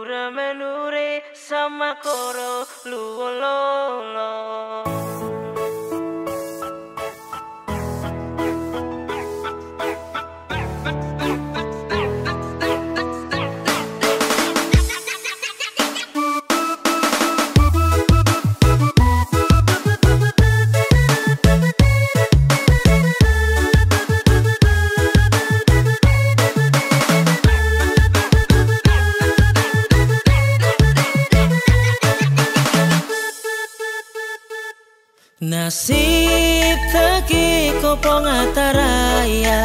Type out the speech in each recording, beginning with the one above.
Pura menure sama koro luololo. Nasib taki kopong ataraya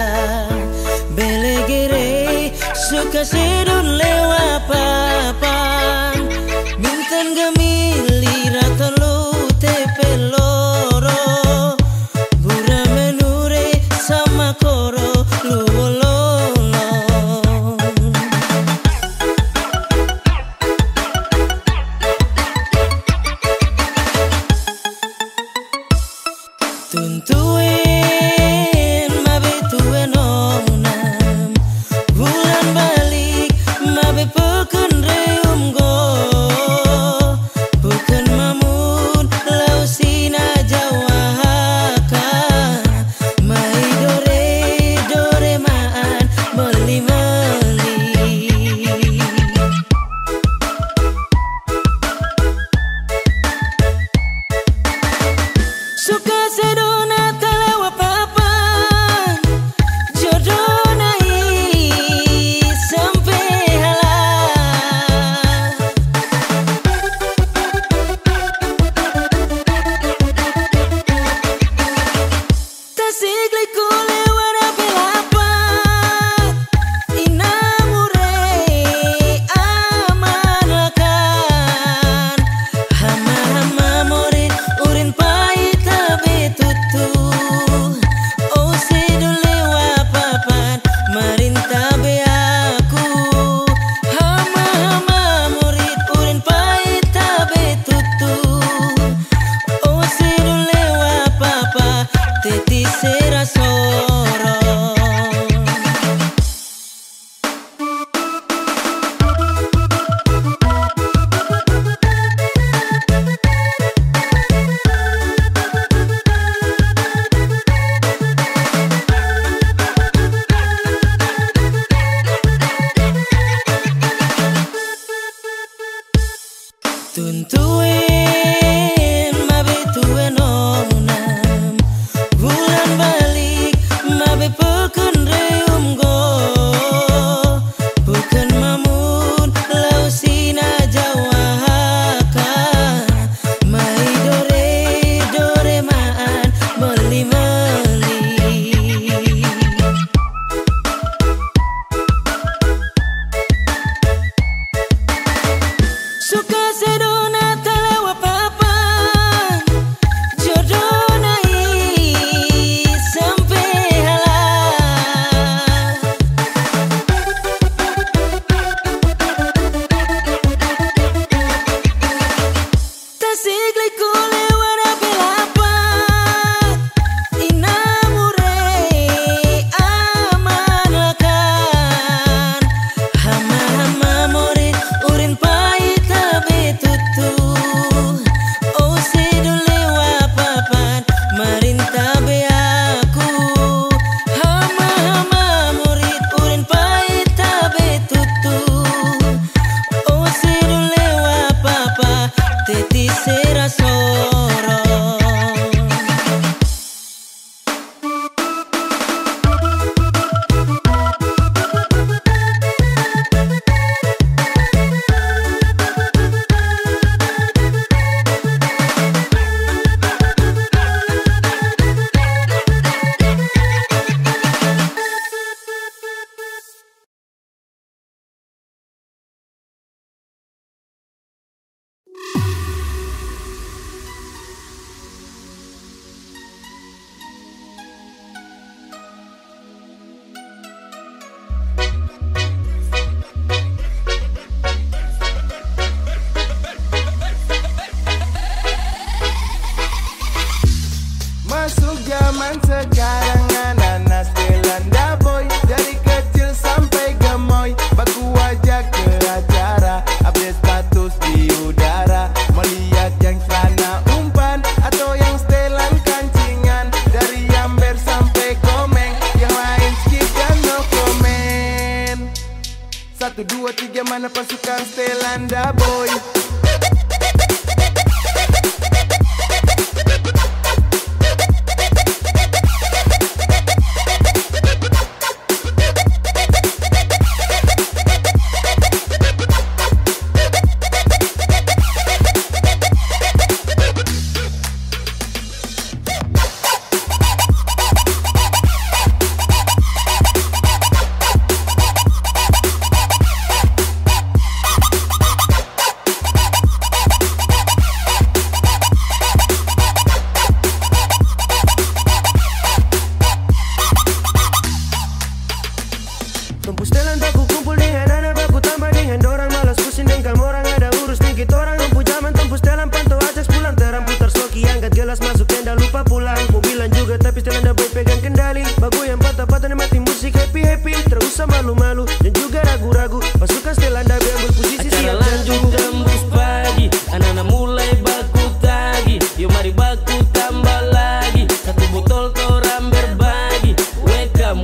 belegere suka sedun lewa papan minten gemili ratolo tepeloro bura menure sama koro luololo. Tuntuin mabe tuen onam bulan balik mabe peken reum go bukan mamun lau sina jawaka mai dore maan meli suka sedona telewa papan jodoh nai sampai halal tasikli kulewa belapat inamure amanakan hama morit urin pai betutu oh sedule wapapan marinta be aku hama murid urin pahit betutu oh sedule wapapa teti serasoro. Tuntuin mabe tuen onam bulan balik mabe peken reum go bukan mamun lau sina jawaka mai dore maan meli suka sedona telewa 2, 3 mana pasukan Stelanda boy. Tumpu setelan baku kumpul dengan anak baku tambah dengan dorang malas pusing dengan orang ada urus dikit orang tumpu zaman tumpu setelan pantau ajak pulang terang putar sloki angkat gelas masuk tenda lupa pulang mobilan juga tapi setelan dah boy pegang kendali bagu yang patah-patah mati musik happy terus malu-malu dan juga ragu-ragu pasukan setelan dah biar berposisi siap lanjut tembus pagi anak-anak mulai baku tagi yuk mari baku tambah lagi satu botol torang berbagi welcome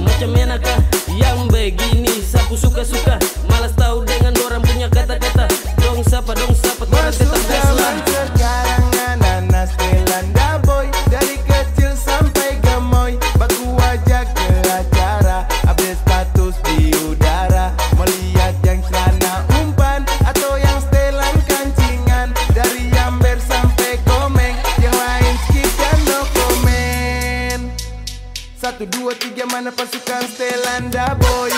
macam enakah yang begini sapu suka-suka malas tahu dengan orang punya kata-kata dong sapa orang tetap zaman sekarang anak-anak Stelanda boy dari kecil sampai gemoy baku ajak ke acara update status di udara melihat yang celana umpan atau yang setelan kancingan dari Amber sampai Komeng yang lain skip dan no komen 1, 2, 3 mana pasukan Stelanda boy.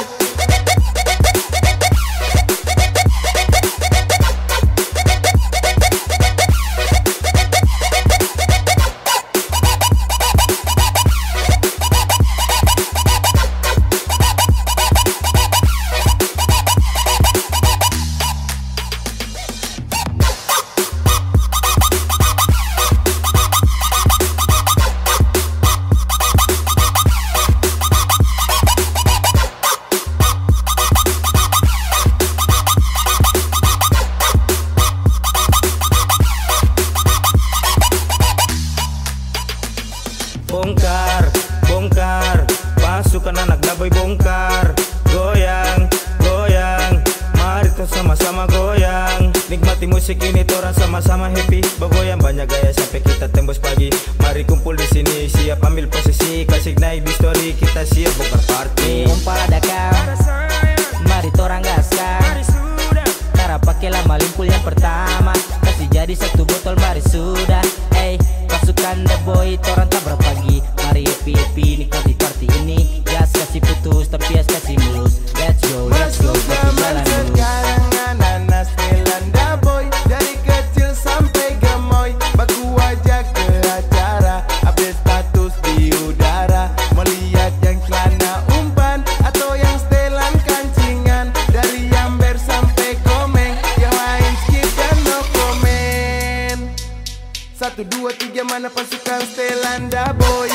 Bongkar pasukan anak daboy bongkar goyang mari tuh sama-sama goyang nikmati musik ini torang sama-sama happy bergoyang banyak gaya sampai kita tembus pagi mari kumpul di sini siap ambil posisi kasih naik di story kita siap bongkar party Kumpul ada kau mari torang gaskan cara pakai lama limpul yang pertama kasih jadi satu botol mari sudah pasukan the boy torang tabrak pagi mari happy nikmati party ini gas kasih putus tapi gas kasih mulus let's go zaman sekarang anak-anak Stelanda boy dari kecil sampai gemoy baku ajak ke acara update status di udara melihat yang celana umpan atau yang setelan kancingan dari Amber sampai Komeng yang lain skip dan no komen 1, 2, 3 mana pasukan Stelanda boy.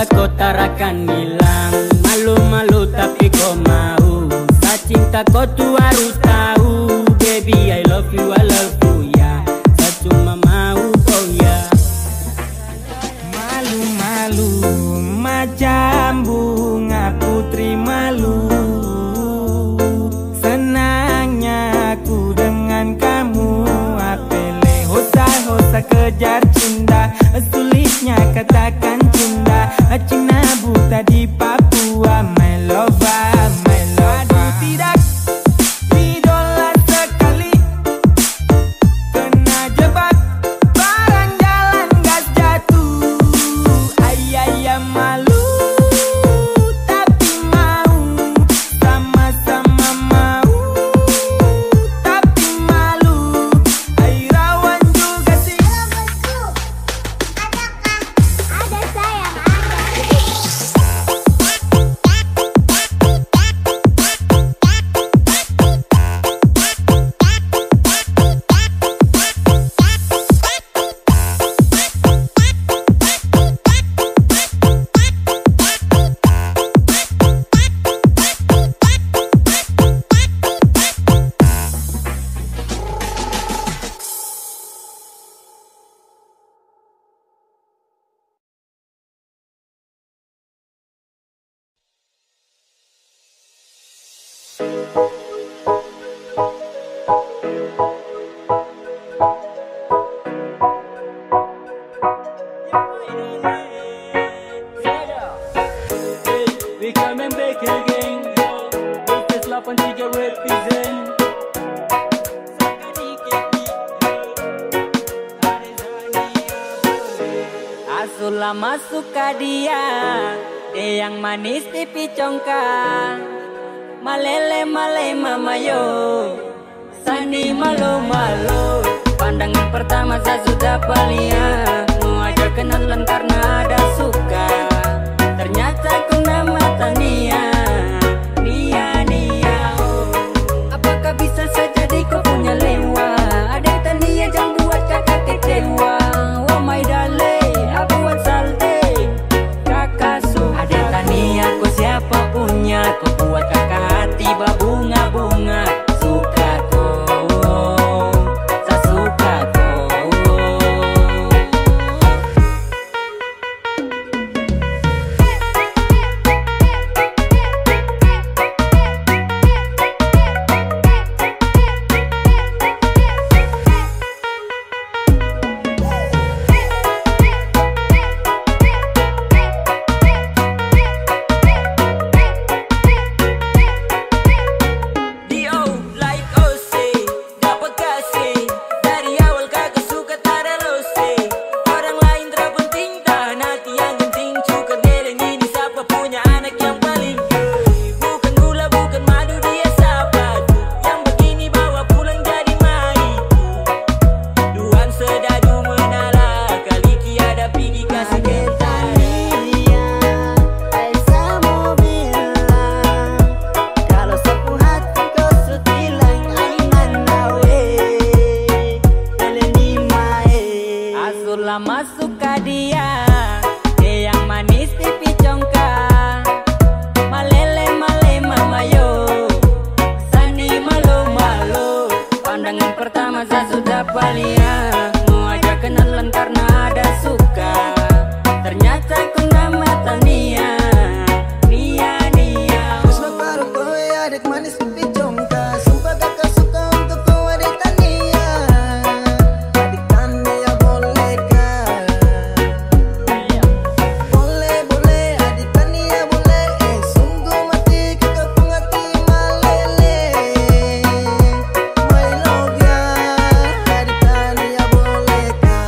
kau tarakan hilang. Malu-malu tapi kau mau. Sa cinta kau tuh harus tahu. Baby I love you ya. Sa cuma mau kau ya. Malu-malu macam bunga putri malu. Senangnya aku dengan kamu. Apele hosa kejar cinta. Sulitnya katakan cinta. Cina buta di Papua. My lover, my lover. Aduh tidak idola sekali. Kena jebak barang jalan gas jatuh. Ayah malu tapi mau. Sama-sama mau tapi malu. Airawan juga sih. Ada sayang We coming back again. This is 83 represent. Asula masuk ke dia yang manis pipi congkak. Malele male mama yo. Sani malu-malu. Pandangan pertama saya sudah palia. Mau ajak kenalan karena ada suka. Ternyata kau nama Tania. Nia oh. Apakah bisa saja kau punya lewa? Ada Tania jangan buat kakak kecewa. Oh my darling, aku buat salte. Kakak suka. Ada Tania kau siapa punya? Kau buat kakak hati berbunga-bunga. Suka kau, saya suka kau. Masuk ke dia yang manis pipi congkak. Malele male mama yo. Sani malu-malu. Pandangan pertama saya sudah palia. Mau ajak kenalan karena ada suka. Ternyata kau nama Tania. Nia Terus baru kau adik manis pipi congkak. Sumpah kakak suka untuk kau adik Tania. Adik Tania boleh kah? Boleh adik Tania boleh. Sungguh mati kakak pengerti malele. My love ya, adik Tania boleh kah?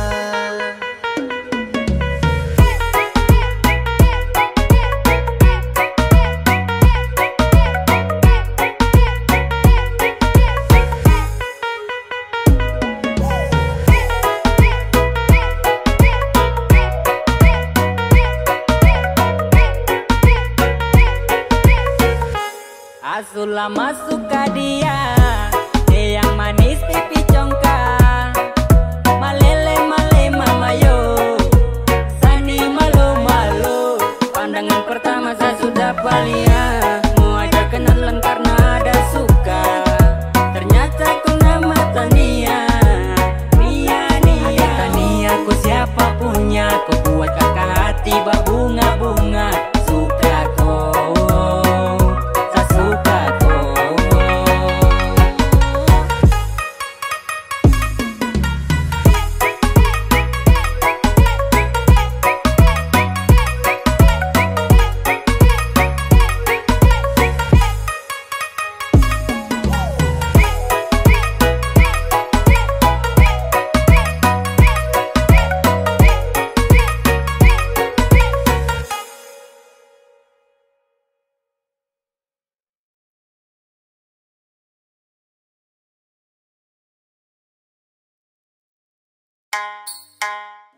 Asula masuk ke dia yang manis pipi congkak. Malele male mama yo. Sani malu-malu. Valia, mau ajak kenalan karena ada suka. Ternyata kau nama Tania. Ada Tania, kau siapa punya? Kau buat kakak hati berbunga-bunga. Suka kau, saya suka kau.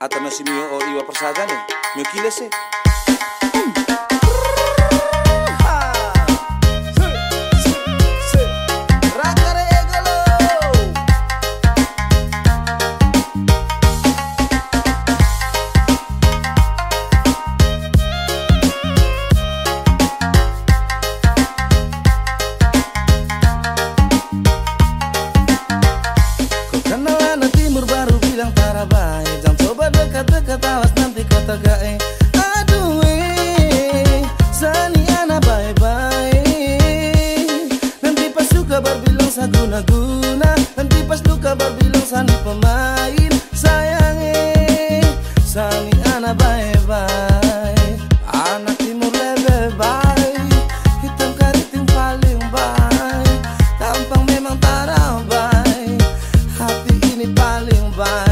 Atanasio mio o Iwa Persagane, mio kilese. Dekat-dekat awas nanti kau tegai. Aduh sani ana bye-bye. Nanti pas suka berbilang sa guna-guna. Nanti pas luka berbilang sani pemain. Sayang sani ana bye-bye. Anak timur lebih baik. Hitam keriting paling baik. Tampang memang tarabai. Hati ini paling baik.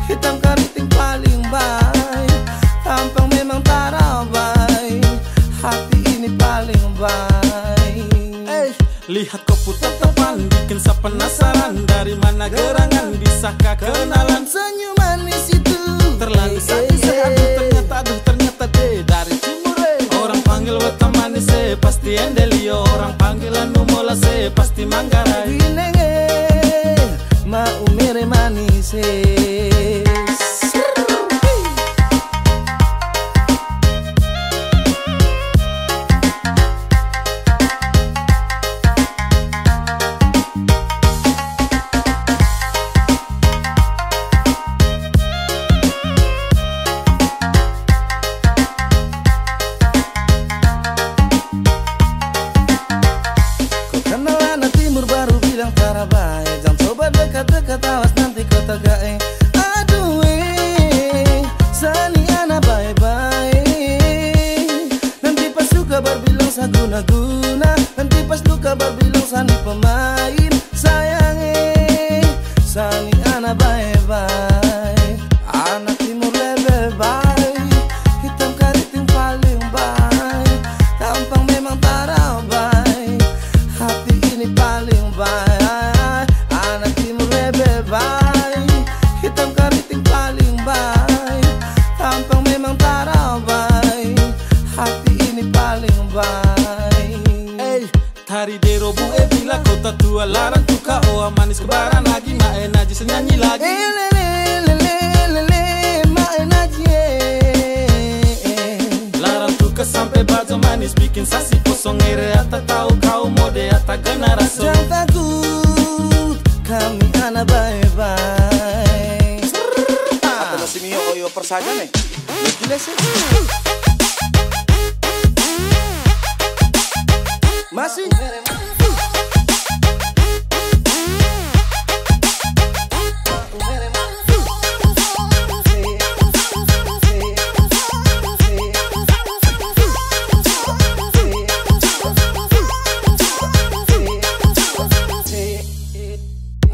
Hitam keriting paling baik. Tampang memang tarabai. Hati ini paling baik. Lihat kau putar tepan, bikin saya penasaran. Dari mana gerangan, bisakah kenalan? Senyum manis itu terlalu sadis, ternyata deh dari Timure. Orang panggil wata manis, pasti Endelio. Orang panggilan Numola, pasti Manggarai. Binenge mau mere manis. Dekat-dekat awas nanti kau tegai. Aduh sani ana bye-bye. Nanti pas suka berbilang sa guna-guna. Nanti pas luka berbilang sani pemain. Sayang sani ana bye-bye. Anak timur lebih baik. Hitam keriting paling baik. Tampang memang tarabai. Hati ini paling baik. Hitam keriting paling baik. Tampang memang tarabai. Hati ini paling baik. Tari dero bu bila kota tua larang tuka. Oh manis kebaran lagi, mae naji senyanyi lagi. Larang tuka sampai bajo manis, bikin sasi kosong ere. Ata tahu kau mode, ata generasi. Jangan takut, kami anak bye-bye. Atanasio mio o Iwa Persagane, mio kilese. Masih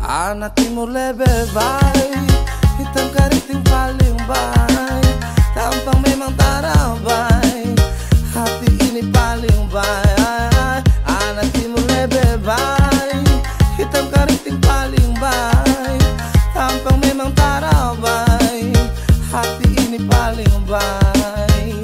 anak timur lebih baik. Hitam keriting paling baik. Tampang memang tarabai. Hati ini paling baik. Anak timur lebih baik. Hitam keriting paling baik. Tampang memang tarabai. Hati ini paling baik.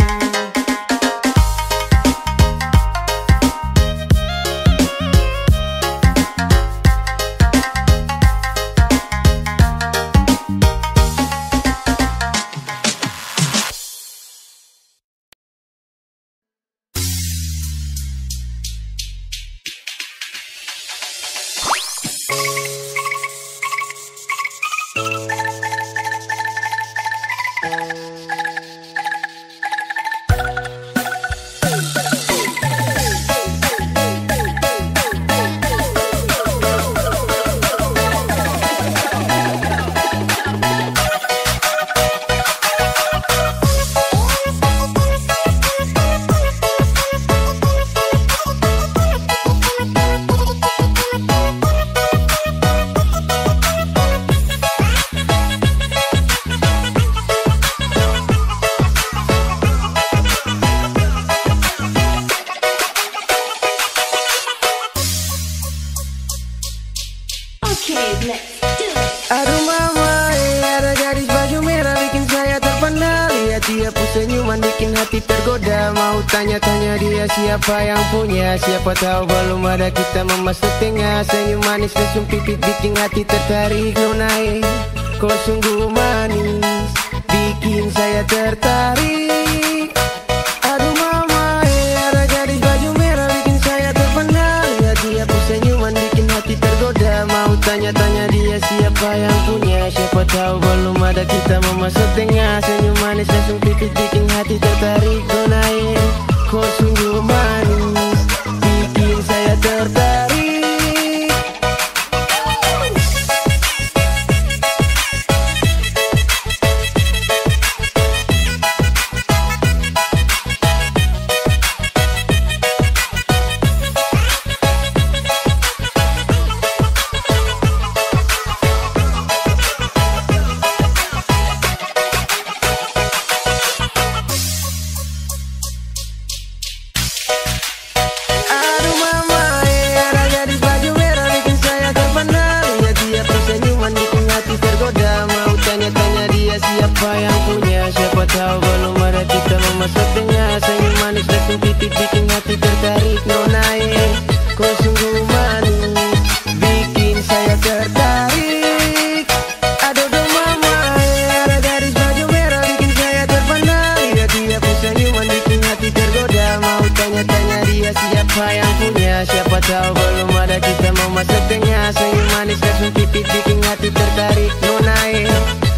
hati tergoda. Mau tanya-tanya dia siapa yang punya. Siapa tahu belum ada kita memasuk tengah. Senyum manis lesung pipit bikin hati tertarik. Nonai, kau sungguh manis, bikin saya tertarik. Aduh mama, ada gadis baju merah bikin saya terpana. Lihat dia pun senyuman bikin hati tergoda. Mau tanya-tanya dia siapa yang punya. Siapa tahu belum ada kita memasuk tengah. Senyum manis langsung pipit bikin hati tertarik. Nonai, kau sungguh manis, bikin saya tertarik. Siapa yang punya, siapa tahu belum ada kita memasuk tengah. Senyum manis langsung pipit bikin hati tertarik. Nonai, kau sungguh manis, bikin saya tertarik. Aduh mama, ada gadis baju merah bikin saya terpana. Lihat dia pun senyuman bikin hati tergoda. Mau tanya-tanya dia siapa yang punya. Siapa tahu belum ada kita memasuk tengah. Senyum manis langsung pipit bikin hati tertarik. Nonai,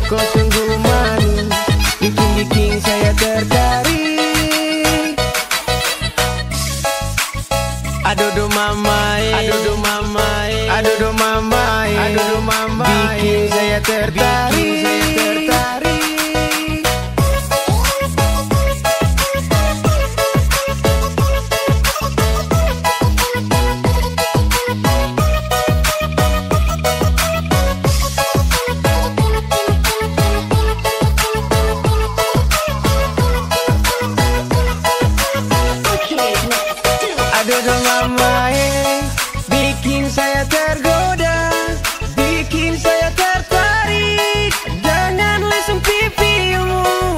kau sungguh manis, bikin saya tertarik. Aduh mama, aduh mama, aduh mama, aduh mama, bikin saya tertarik. Aduh mama, bikin saya tergoda, bikin saya tertarik dengan lesung pipimu.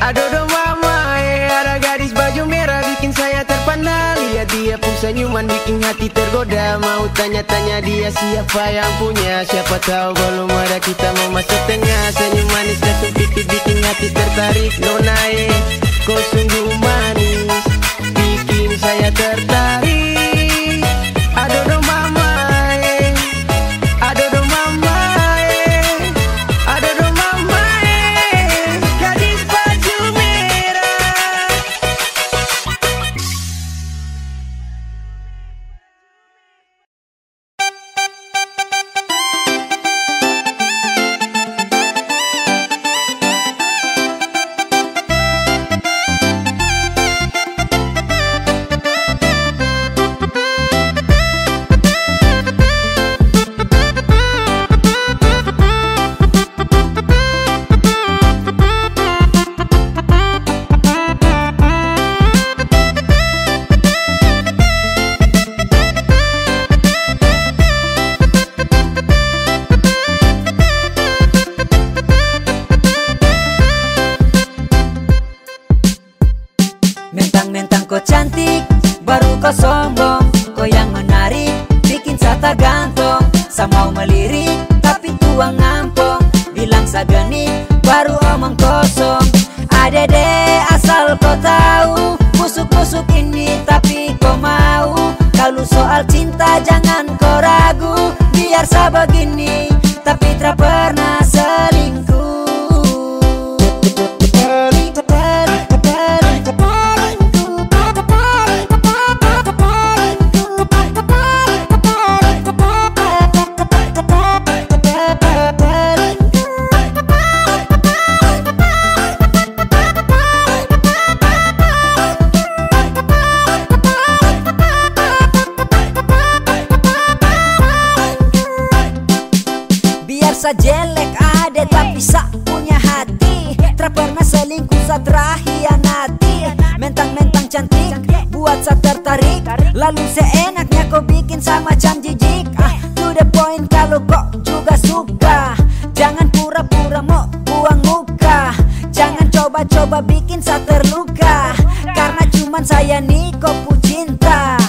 Aduh mama, ada gadis baju merah bikin saya terpana. Lihat dia pun senyuman bikin hati tergoda. Mau tanya-tanya dia siapa yang punya. Siapa tahu belum ada kita mau masuk tengah. Senyum manis lesung pipit bikin hati tertarik. Nonai, kau sungguh manis, bikin saya tertarik. Aduh mama, aduh mama, aduh mama, gadis baju merah. Mentang-mentang kau cantik, baru kau sombong. Kau yang menarik, bikin saya tergantung. Saya mau melirik, tapi tuang ngampong. Bilang saya genit, baru omong kosong. Adede asal kau tahu, busuk-busuk ini tapi kau mau. Kalau soal cinta jangan kau ragu. Biar saya begini, tapi tak pernah selingkuh. Sa jelek ada tapi sa punya hati. Tak pernah selingkuh, sa terhianati. Mentang-mentang cantik, buat sa tertarik. Lalu seenaknya kau bikin sa macam jijik. To the point kalau kau juga suka. Jangan pura-pura mau buang muka. Jangan coba-coba bikin sa terluka. teman saya nih kau pu cinta.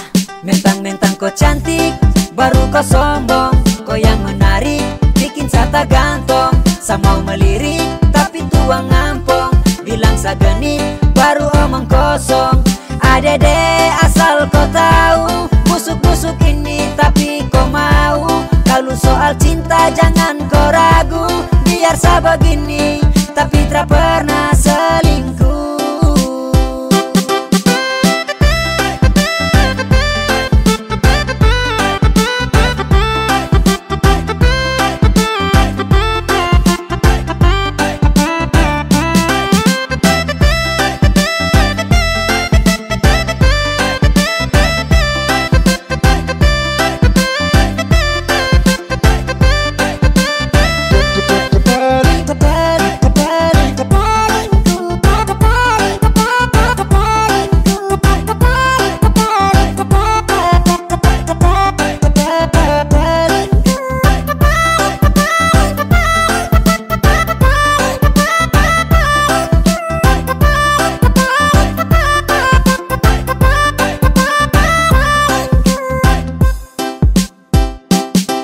Mentang-mentang kau cantik, baru kau sombong. Kau yang menarik, bikin sata gantong. Sa mau melirik, tapi tuang ngampong. Bilang sa genit, baru omong kosong. Adede asal kau tahu, busuk-busuk ini tapi kau mau. Kalau soal cinta jangan kau ragu. Biar sa begini, tapi tak pernah selingkuh.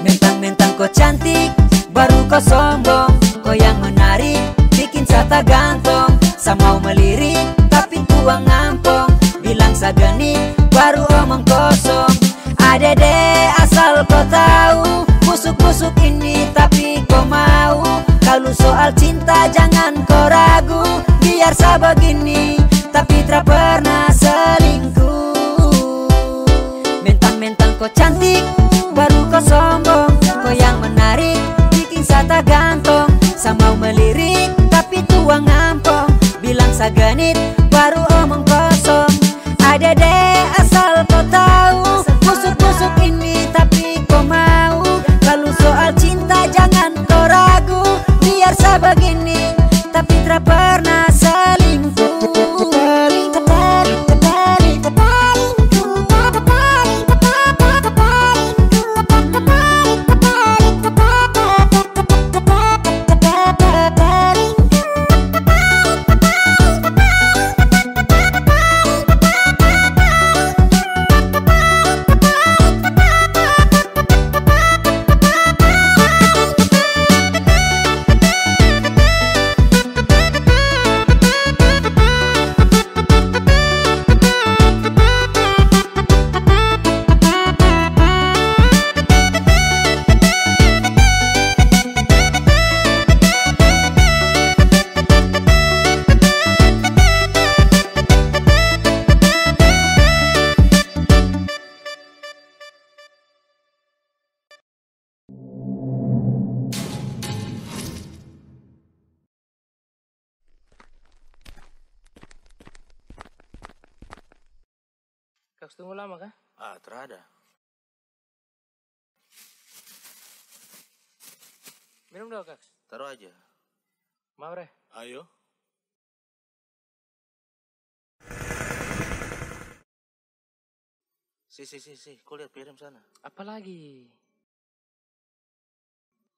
Mentang-mentang kau cantik, baru kau sombong. Kau yang menarik, bikin sata gantong. Sa mau melirik, tapi tuang ngampong. Bilang sa genit, baru omong kosong. Adede asal kau tahu, busuk-busuk ini tapi kau mau. Kalau soal cinta jangan kau ragu. Biar sa begini, tapi tak pernah selingkuh. Mentang-mentang kau cantik, baru kau sombong. Kau yang menarik, bikin sata gantong. Sa mau melirik, tapi tuang ngampong. Bilang sa genit, baru omong kosong. Adede asal kau tahu, busuk-busuk ini tapi kau mau. Kalau soal cinta jangan kau ragu. Biar sa begini, tapi tak pernah selingkuh. Kaks tunggu lama kah? Ah, terada. Minum dong Kaks. Taruh aja. Mau Re? Ayo. Si, kau lihat piring sana. Apa lagi?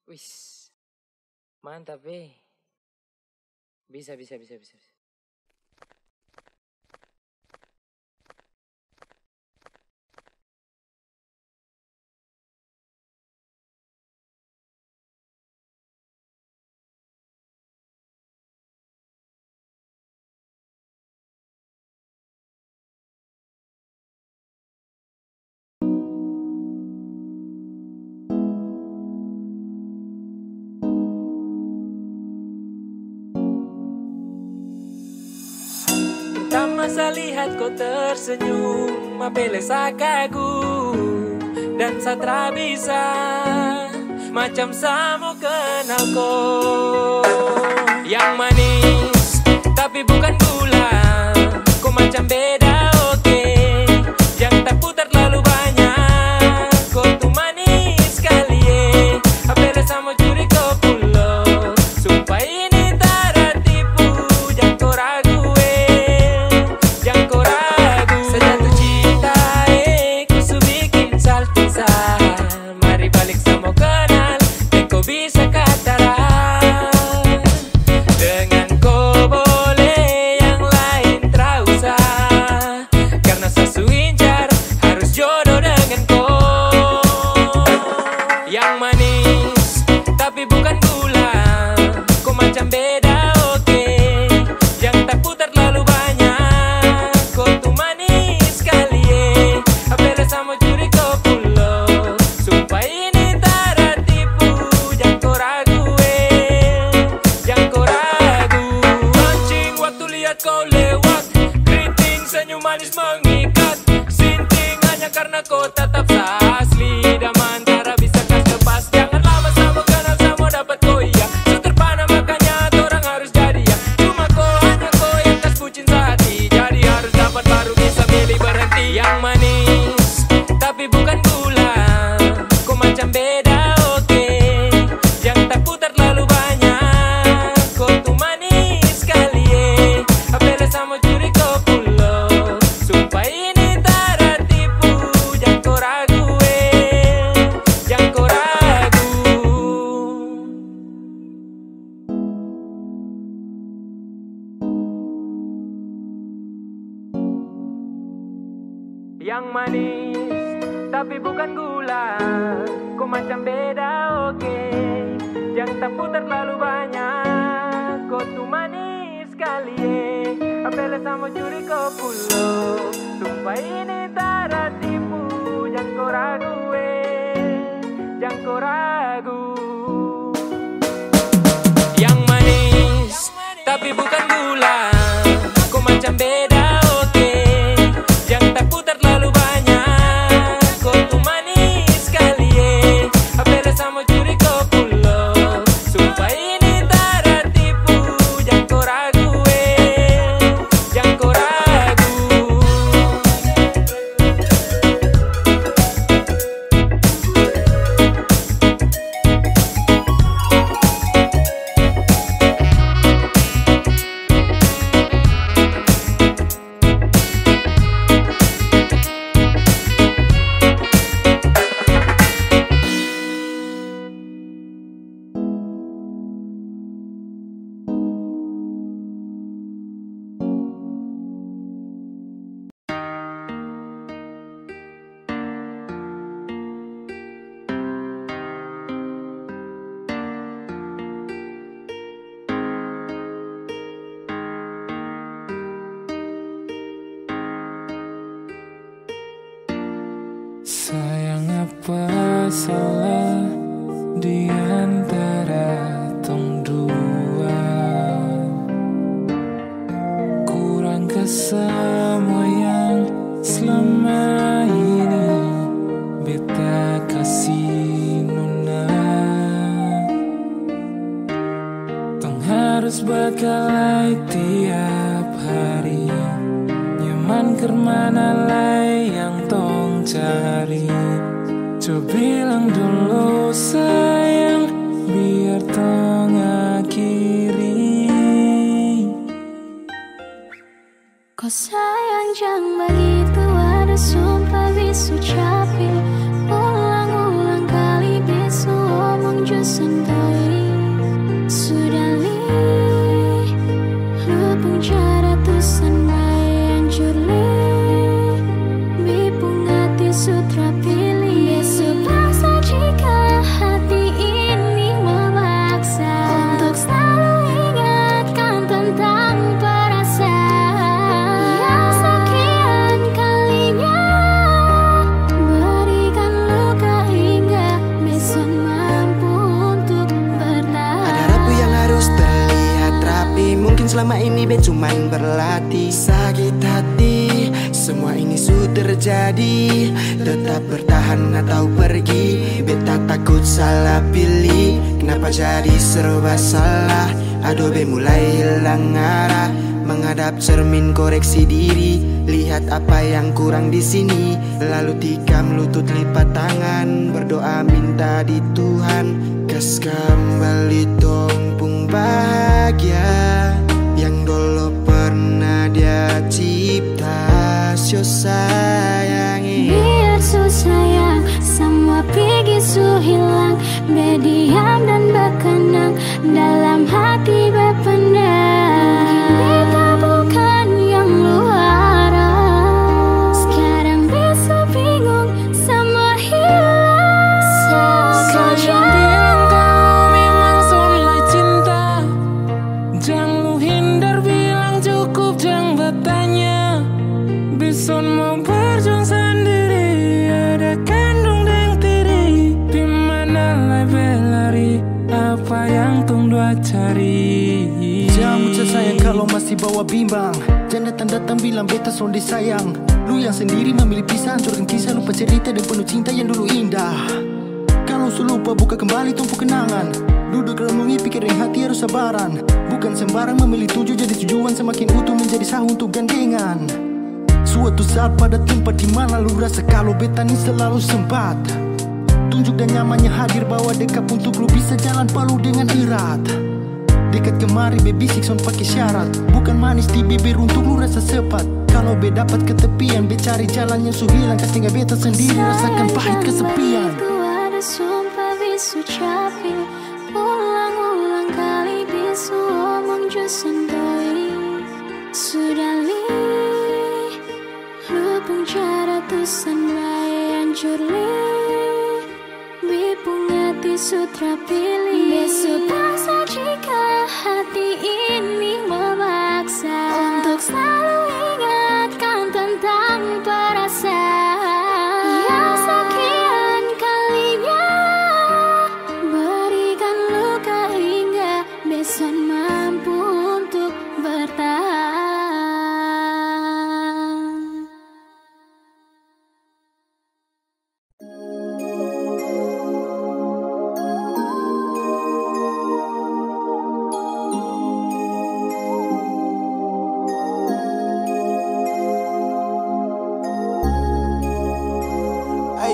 Wis, mantap Bisa. Masa lihat kau tersenyum, apele sa kagum dan satra bisa macam samo kenal kau. Yang manis tapi bukan gula, kau macam beda oke. Yang tak putar terlalu banyak, kau tuh manis sekali apele samo curi kau pulo. Sumpah ini tak tipu, jangan kau ragu. Sejatuh cinta ku su bikin saltisa. Mari balik sama kenal, dan kau bisa kataran. Dengan kau boleh yang lain tak usah. terikat. Sinting hanya karena kau tetap asli. Daman cara bisa kas lepas. Jangan lama sama kenal sama dapat kau iya. So terpana makanya orang harus jadi ya. Cuma kau hanya kau yang kas bucin sehati. Jadi harus dapat baru bisa milih berhenti. Yang manis tapi bukan gula. Kau macam beda oke. Yang tak putar terlalu banyak. Kau tuh manis kali apela sama curi kau pulau. Sumpah ini tak tipu. Jangan kau ragu jangan kau ragu. Yang manis tapi bukan gula. Kau macam beda oke. Jangan tak putar terlalu banyak. Kau tuh manis kali apela sama curi kau pulau. Sumpah ini tak tipu. Jangan kau ragu jangan kau ragu. Yang manis tapi bukan gula. Kau macam beda oke. Jangan tak putar terlalu banyak. Kau tuh manis kali apela sama curi kau pulau. Sumpah ini tak tipu. Jangan kau ragu jangan kau ragu. Sayang apa salah di antara tong dua? Kurang ke semua yang selama ini beta kasih nona. Tong harus berkelahi tiap hari. Nyaman kemana lagi yang tong cari? Coba bilang dulu sayang, biar tong akhiri. Kau sayang jangan begitu, ada sumpah bisu capek. Ulang-ulang kali bisu omong just santoi. Sudah li lupung cara tusan yang juli. Bipung hati sutra pilih. Besok paksa jika hati ini memaksa untuk selalu ingatkan tentang perasaan yang sekian kalinya berikan luka hingga besok mampu untuk bertahan. Ada rapi yang harus terlihat rapi. Mungkin selama ini bet cuman berlatih. Sakit hati, semua ini sudah terjadi. Tetap bertahan atau pergi. Beta takut salah pilih. Kenapa jadi serba salah? Aduh be mulai hilang arah. Menghadap cermin koreksi diri. Lihat apa yang kurang di sini. Lalu tikam lutut lipat tangan. Berdoa minta di Tuhan. Kas kembali tompung bahagia yang dulu pernah dia cipta. Sio sayangi. Biar su sayang semua pergi su hilang. Berdiam dan berkenang dalam hati berpendam. Beta bukan yang luar. Sekarang bisa bingung semua hilang. Kau jangan kau memang soleh cinta. Jangan lu hindar bilang cukup, jangan bertanya. Bison mau berjuang sendiri, ada kandung dan tiri. Dimana lah belari, apa yang tong dua cari. Jangan muncul sayang kalau masih bawa bimbang. Jangan datang-datang bilang beta sondi sayang. Lu yang sendiri memilih pisah, hancurkan kisah, lupa cerita dan penuh cinta yang dulu indah. Kalau su lupa buka kembali tumpu kenangan. Duduk renungi pikirin hati harus sabaran. Bukan sembarang memilih tujuh jadi tujuan, semakin utuh menjadi sah untuk gandengan. Suatu saat pada tempat di mana lu rasa kalau beta ini selalu sempat. Tunjuk dan nyamannya hadir bawa dekat untuk lu bisa jalan palu dengan erat. Dekat kemari baby six on pakai syarat. Bukan manis di bibir untuk lu rasa sepat. Kalau be dapat ketepian, be cari jalan yang su hilang. Kas tinggal beta sendiri rasakan pahit kesepian. Ku ada sumpah bisu capi, ulang-ulang kali bisu omong jusantoi. Sudah li lupung cara tusan raya hancur li. Bipung hati sutra pilih. Besok paksa jika hati ini memaksa untuk selalu ingatkan tentang perasaan yang sekian kalinya berikan luka hingga besok mampu untuk bertahan.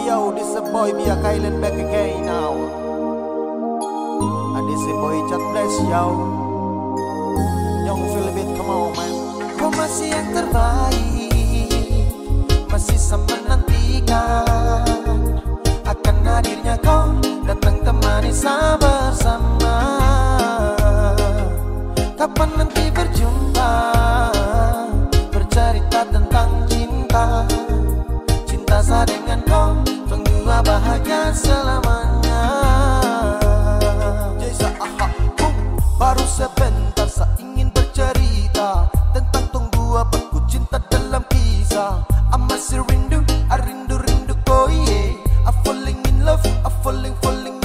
Yo, this a boy be a Kylan back again now. And this a boy chat bless yo. Young feel a bit, come on man. Kau masih yang terbaik, masih sama nantikan akan hadirnya kau datang temani saya bersama. Kapan nanti berjumpa, bercerita tentang cinta. Cinta saya dengan kau, tunggu bahagia selamanya. Jasa aha, baru sebentar saya ingin bercerita tentang tunggu abadku cinta dalam kisah. I masih rindu, I rindu kau yeah. I falling in love, I falling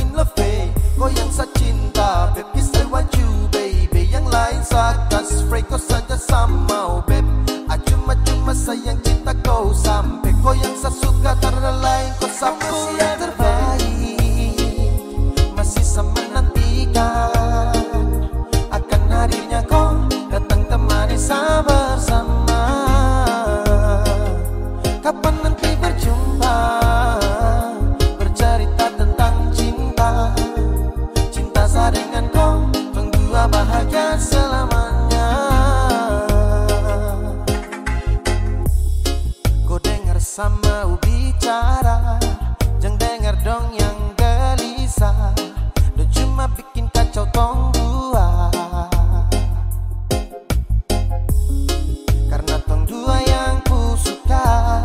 in love eh. Kau yang saya cinta, baby I want you baby. Yang lain saya kasih free, kau saja sama oh babe. Cuma sayang cinta kau sampai. Kau yang saya suka karena lain kau sapu yang terbaik. Masih sama nantikan akan hadirnya kau datang temani saya bersama. Kapan nanti berjumpa, bercerita tentang cinta. Cinta saya dengan kau, tunggu bahagia selamanya. Sama bicara, jangan dengar dong yang gelisah. Do cuma bikin kacau tong dua. Karena tong dua yang ku suka,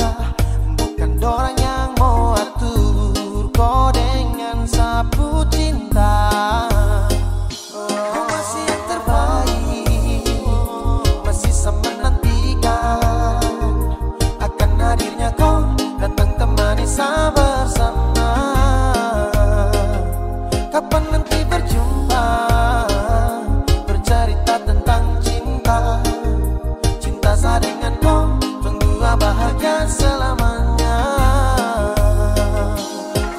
bukan dorang yang mau atur kau dengan sapu cinta. Kau masih yang terbaik, masih sama nantikan akan hadirnya kau datang temani saya bersama. Kapan nanti berjumpa, bercerita tentang cinta. Cinta saya dengan kau, tunggu bahagia selamanya.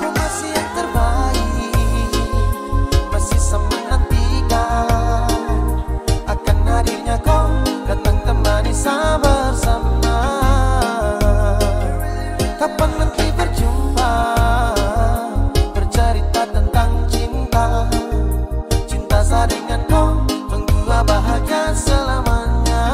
Kau masih yang terbaik, masih sama nantikan akan hadirnya kau datang temani saya bersama. Kapan nanti berjumpa, bercerita tentang cinta. Cinta saya dengan kau, tunggu bahagia selamanya.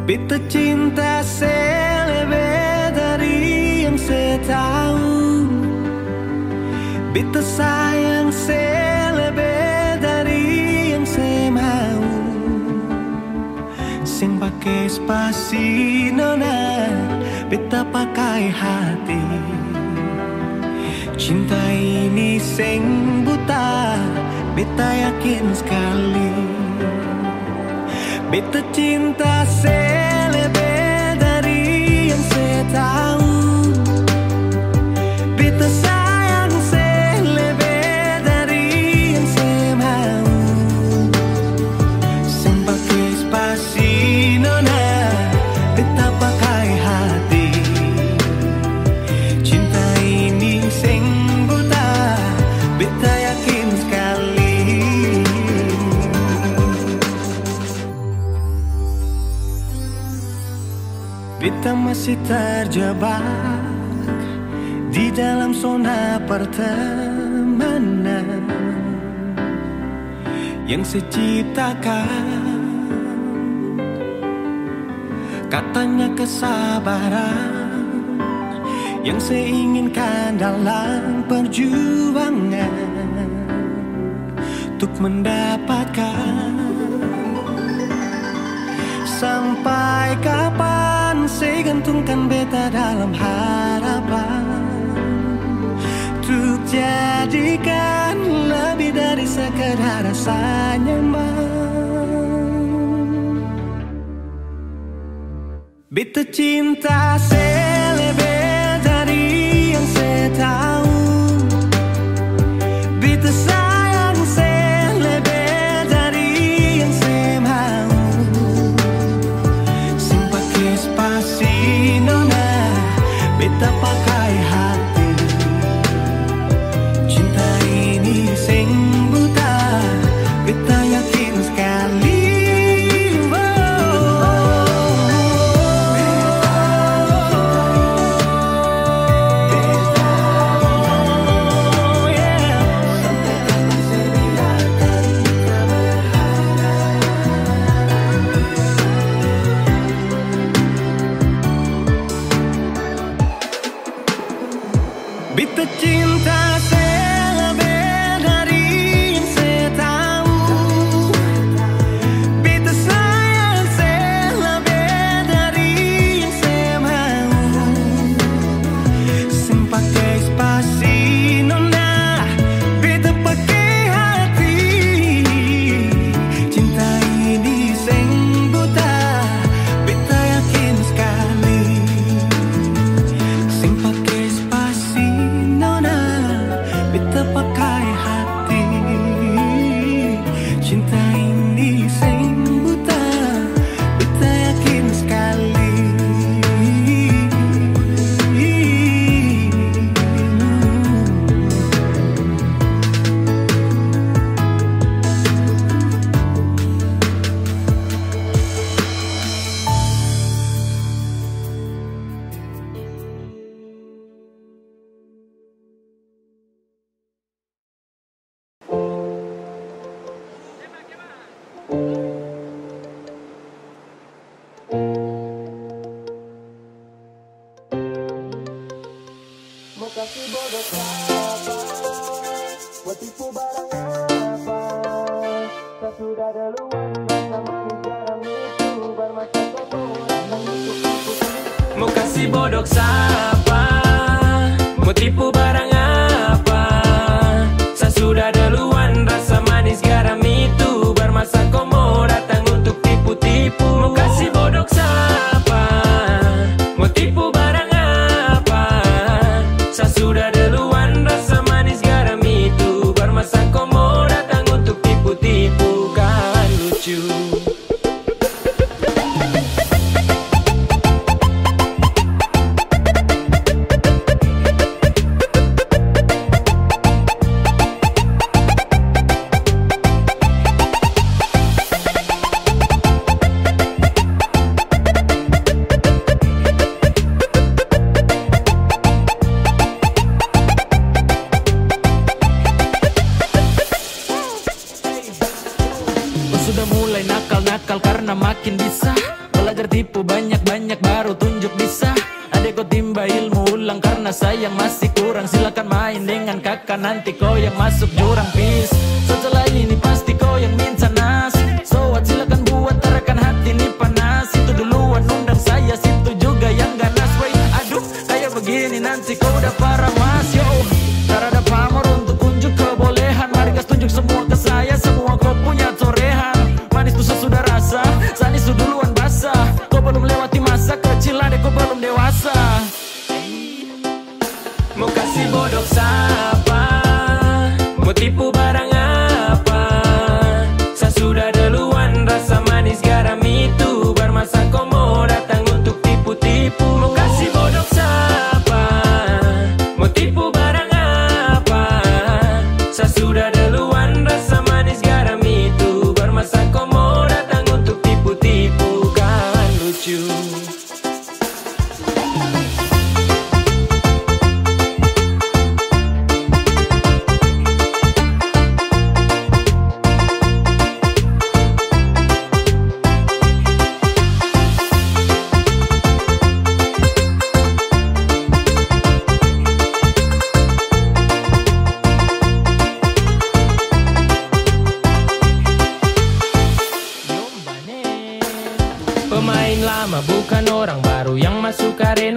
Beta cinta selebih dari yang saya tahu. Beta sayang selebih dari yang saya mau. Sing pakai spasi nona, beta pakai hati. Cinta ini sing buta, beta yakin sekali. Beta cinta selebih dari yang saya tahu. masih terjebak di dalam zona pertemanan yang saya ciptakan. Katanya kesabaran yang saya inginkan dalam perjuangan untuk mendapatkan. Sampai kapan saya gantungkan beta dalam harapan untuk jadikan lebih dari sekedar rasa nyaman. Beta cinta saya lebih dari yang saya tahu. Beta sayang saya lebih dari yang saya mau. Simpake spasi nona, beta pakai hati. Cinta ini sing buta, beta yakin sekali. Beta cinta saya lebih dari yang saya tahu. Beta sayang saya lebih dari yang saya mau. Simpake spasi nona, beta pakai hati. Cinta ini sing buta, beta yakin sekali. Simpake spasi nona, beta pakai hati. Cinta ini sing buta, beta yakin sekali. Mau kasih bodoh apa? Buat tipu barang apa? Tak sudah duluan sama garam itu bermasa kotoran untuk tipu. Mau kasih bodoh siapa? Mau tipu barang apa? Saya sudah duluan, rasa manis garam itu bermasa komo datang untuk tipu-tipu. Mau kasih bodoh siapa? Mau tipu barang apa? Saya sudah duluan, rasa manis garam itu bermasa komo datang untuk tipu-tipu. Kan lucu. Sudah mulai nakal-nakal karena makin bisa. Belajar tipu banyak-banyak baru tunjuk bisa. Adek kau timba ilmu ulang karena sayang masih kurang. Silakan main dengan kakak nanti kau yang masuk jurang pis. Setelah ini pasti kau yang minta nas. So what, silakan buat terakan hati ini panas. Itu duluan undang saya, situ juga yang ganas. Wait, aduh kayak begini nanti kau udah parah mas. Yo, tak ada pamor untuk unjuk kebolehan. Mari gas tunjuk semua ke saya, semua kau punya torehan. Manis tuh sesudah rasa, sanis tuh duluan basah. Kau belum lewati masa kecil, adek kau belum dewasa. Mau kasih bodoh siapa? Mau tipu barang apa? Saya sudah duluan, rasa manis garam itu bermasa komo datang untuk tipu-tipu. Mau kasih bodoh siapa? Mau tipu barang apa? Saya sudah duluan, rasa manis garam itu bermasa komo datang untuk tipu-tipu. Kan lucu.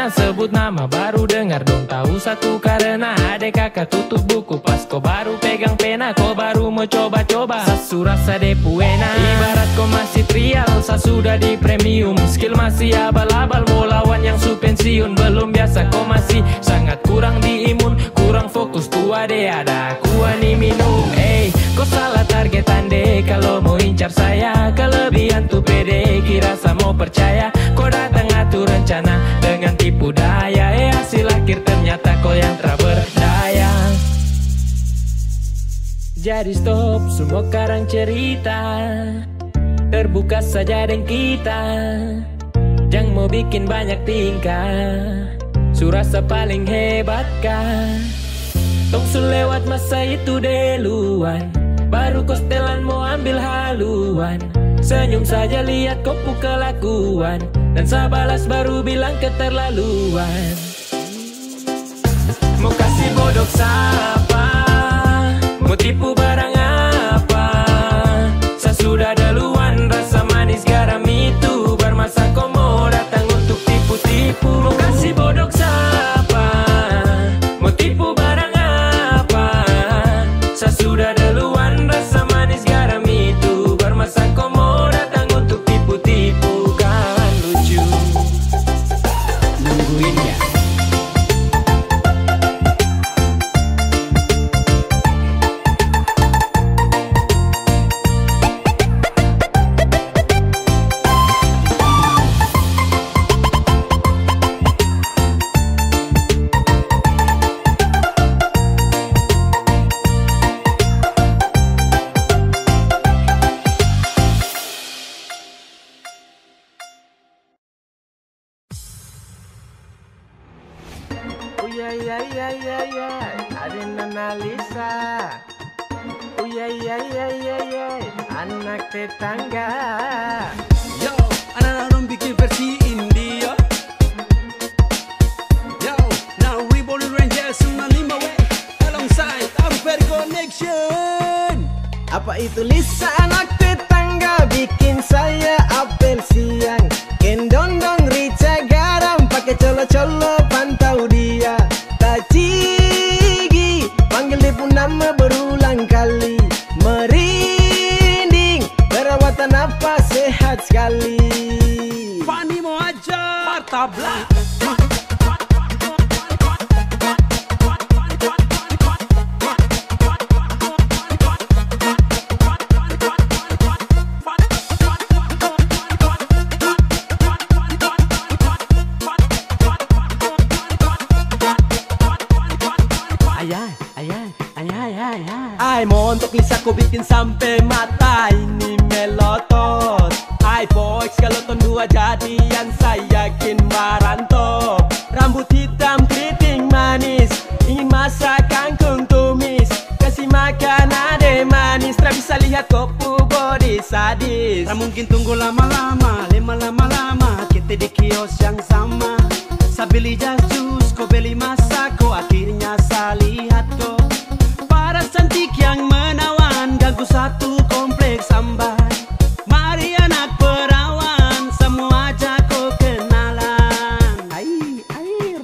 pernah sebut nama, baru dengar dong tahu satu karena adek kakak tutup buku pas kau baru pegang pena, kau baru mau coba-coba. Sasu rasa depu enak, ibarat kau masih trial, sa sudah di premium. Skill masih abal-abal, mau lawan yang su pensiun. Belum biasa kau masih sangat kurang di imun, kurang fokus tua deh ada kuah nih minum. Kau salah targetan deh kalau mau incar saya. Kelebihan tuh pede, kira sa mau percaya. Kau datang atur rencana dengan tipu daya, hasil akhir ternyata kau yang tak berdaya. Jadi stop semua karang cerita, terbuka saja dengan kita. Jangan mau bikin banyak tingkah, su rasa paling hebat kah? Tong su lewat masa itu duluan, baru kau setelan mau ambil haluan. Senyum saja lihat kau kelakuan, dan saya balas baru bilang keterlaluan. Mau kasih bodok siapa, mau tipu barang apa? Saya sudah duluan, rasa manis garam itu bermasa kau mau datang untuk tipu-tipu. Mau kasih bodok siapa, mau tipu barang apa? Saya sudah duluan, rasa manis garam itu bermasa kau mau datang untuk tipu-tipu. Kan lucu nungguin ya. Ada Nona Lisa. Anak tetangga. Yo, anak-anak dong bikin versi India. Yo, now Reborn Rangers 95W alongside Amper Connection. Apa itu Lisa anak tetangga, bikin saya apel siang. Kendondong rica garam, pakai colo-colo pantau dia. Tacigi, panggil dia pun nama berulang kali. Merinding, perawatan apa sehat sekali. Fani mau ajar tabla. Ay montok Lisa ko bikin sampai mata ini melotot. Ay boys kalau ton dua jadian saya yakin marantop. Rambut hitam keriting manis, ingin masak kangkung tumis. Kasih makan ade manis, tak bisa lihat kopu body sadis. Tak mungkin tunggu lama-lama, lama-lama kita di kios yang sama. Saya beli jas jus, kau beli masak, kau akhirnya saya lihat kau. Paras cantik yang menawan, ganggu satu kompleks sambat. Mari anak perawan, semua ajak kau kenalan.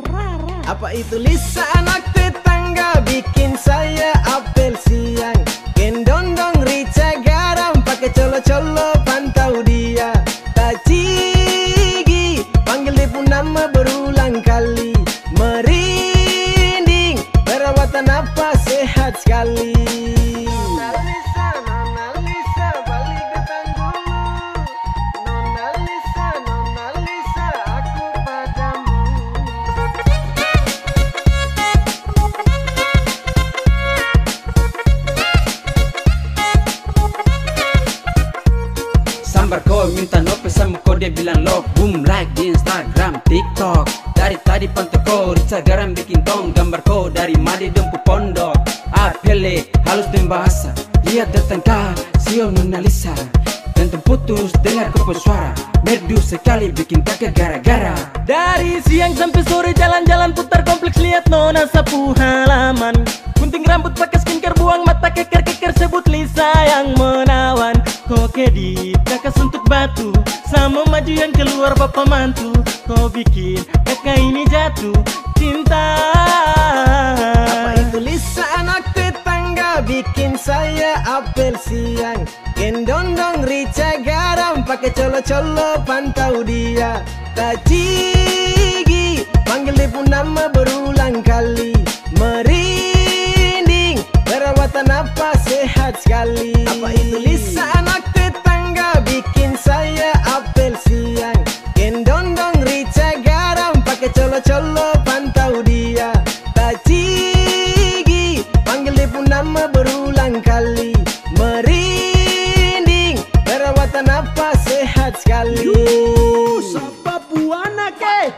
Rara. Apa itu Lisa anak tetangga, bikin saya apel siang. Kendondong rica garam, pakai colo-colo pantau dia. Tacigi, panggil dia pun nama berulang kali. Merinding, perawatan apa sehat sekali. Nona Lisa, balik datang dulu. Nona Lisa, aku padamu. Sambar kau minta nope sama kau, dia bilang love. Boom like di Instagram, TikTok. Dari tadi pantau kau, rica garam bikin tong. Gambar kau dari Madi Dempu Pondok. Apele, halus dan bahasa. Lihat datang kah, sio Nona Lisa. Dan terputus dengar kau suara. Merdu sekali bikin kakek gara-gara. Dari siang sampai sore jalan-jalan putar kompleks, lihat Nona sapu halaman. Gunting rambut pakai skincare, buang mata keker-keker, sebut Lisa yang menawan. Kau kedip kakak suntuk batu, sama maju yang keluar bapak mantu. Kau bikin kakak ini jatuh cinta. Apa itu Lisa anak tetangga bikin saya apel siang. Gendong-dong rica garam pakai colo-colo pantau dia. Tajigi panggil dia pun nama berulang kali. Merinding perawatan apa sehat sekali. Apa itu Lisa anak tetangga bikin saya apel siang. Gendong-dong rica garam pakai colo-colo pantau dia. Tajigi panggil dia pun nama berulang kali. Merinding perawatan apa sehat sekali. Sapa buana ke?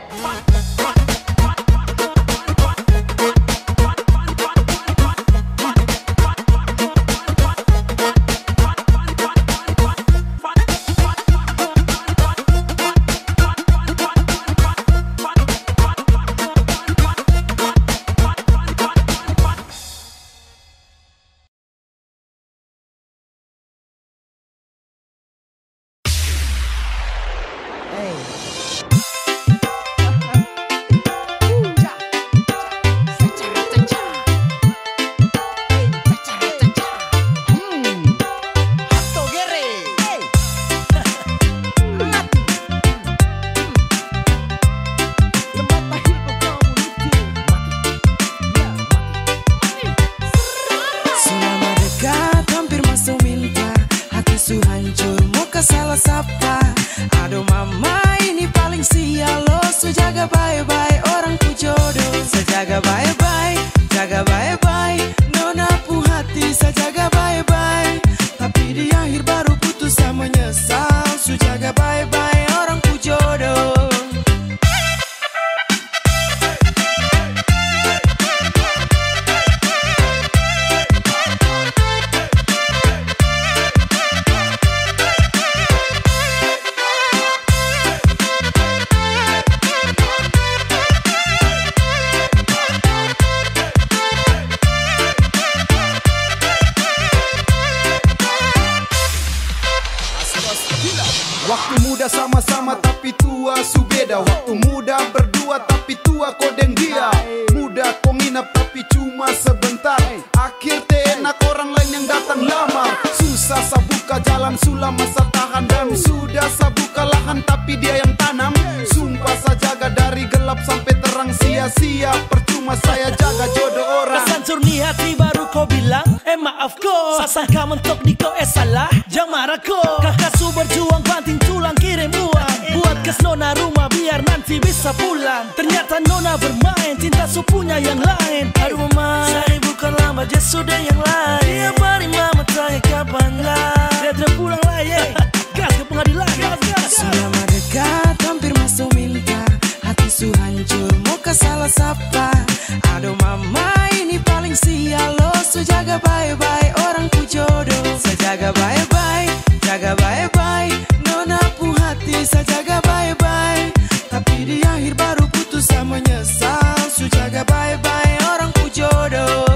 Salah sapa, aduh mama ini paling sial lo. So jaga bye-bye orang ku jodoh. Sejaga bye-bye, jaga bye-bye. Nona pu hati sejaga bye-bye. Tapi di akhir baru putus sama nyesal. So jaga bye-bye orang ku jodoh. Waktu muda sama-sama tapi tua su beda. Waktu muda berdua tapi tua kau deng dia. Muda kau nginap tapi cuma sebentar. Akhir enak orang lain yang datang lamar. Susah sabuka jalan sulam masa tahan. Dan sudah sabuka lahan tapi dia yang tanam. Sumpah saya jaga dari gelap sampai terang. Sia-sia percuma saya jaga jodoh orang. Kesancur ni hati baru kau bilang maaf ko. Sasangka mentok di kau salah. Jangan marah ko. Kakak su berjuang banting tulang kirim uang. Buat kes nona rumah biar nanti bisa pulang. Ternyata nona bermain cinta su punya yang lain. Aduh mama, saya bukan lama dia sudah yang lain. Tiap hari mama tanya kapan lah. Dia terpulang lah ye. Gas ke pengadilan. Gas. Selama dekat hampir masuk minta. Hati su hancur mau ke salah sapa. Aduh mama ini paling sial lo. So jaga bye-bye orang ku jodoh. Sejaga bye-bye, jaga bye-bye. Nona pu hati sejaga bye-bye. Tapi di akhir baru putus sama nyesal. So jaga bye-bye orang ku jodoh.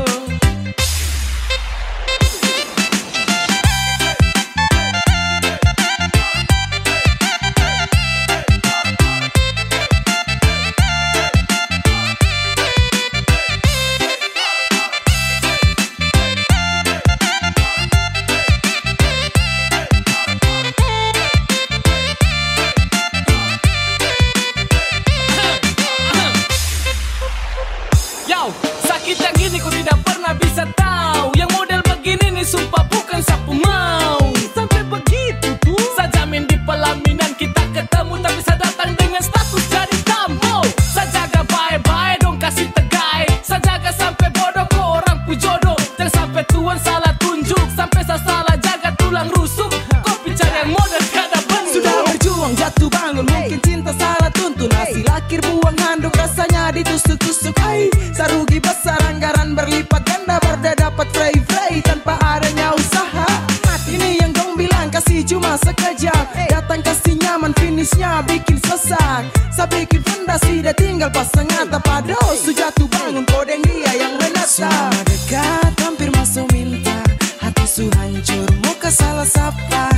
Sakit yang gini ku tidak pernah bisa tahu. Yang model begini nih sumpah bukan sapu mau. Sampai begitu tuh saya jamin di pelaminan kita ketemu. Tapi saya datang dengan status jadi tamu. Saya jaga bye-bye dong kasih tegai. Saya jaga sampai bodoh kok orang pu jodoh. Jangan sampai tuan salah tunjuk. Sampai saya salah jaga tulang rusuk. Kau bicara yang model kada benar. Sudah berjuang jatuh bangun mungkin cinta salah tuntun. Hasil akhir buang handuk rasanya ditusuk-tusuk. Sarugi besar anggaran berlipat ganda. Berda dapat frey-frey tanpa adanya usaha. Ini yang dong bilang kasih cuma sekejap. Datang kasih nyaman finishnya bikin sesak. Saya bikin fondasi dia tinggal pasang atap. Aduh su jatuh bangun kodeng dia yang menatap. Selama dekat hampir masuk minta. Hati su hancur mau ke salah sapa.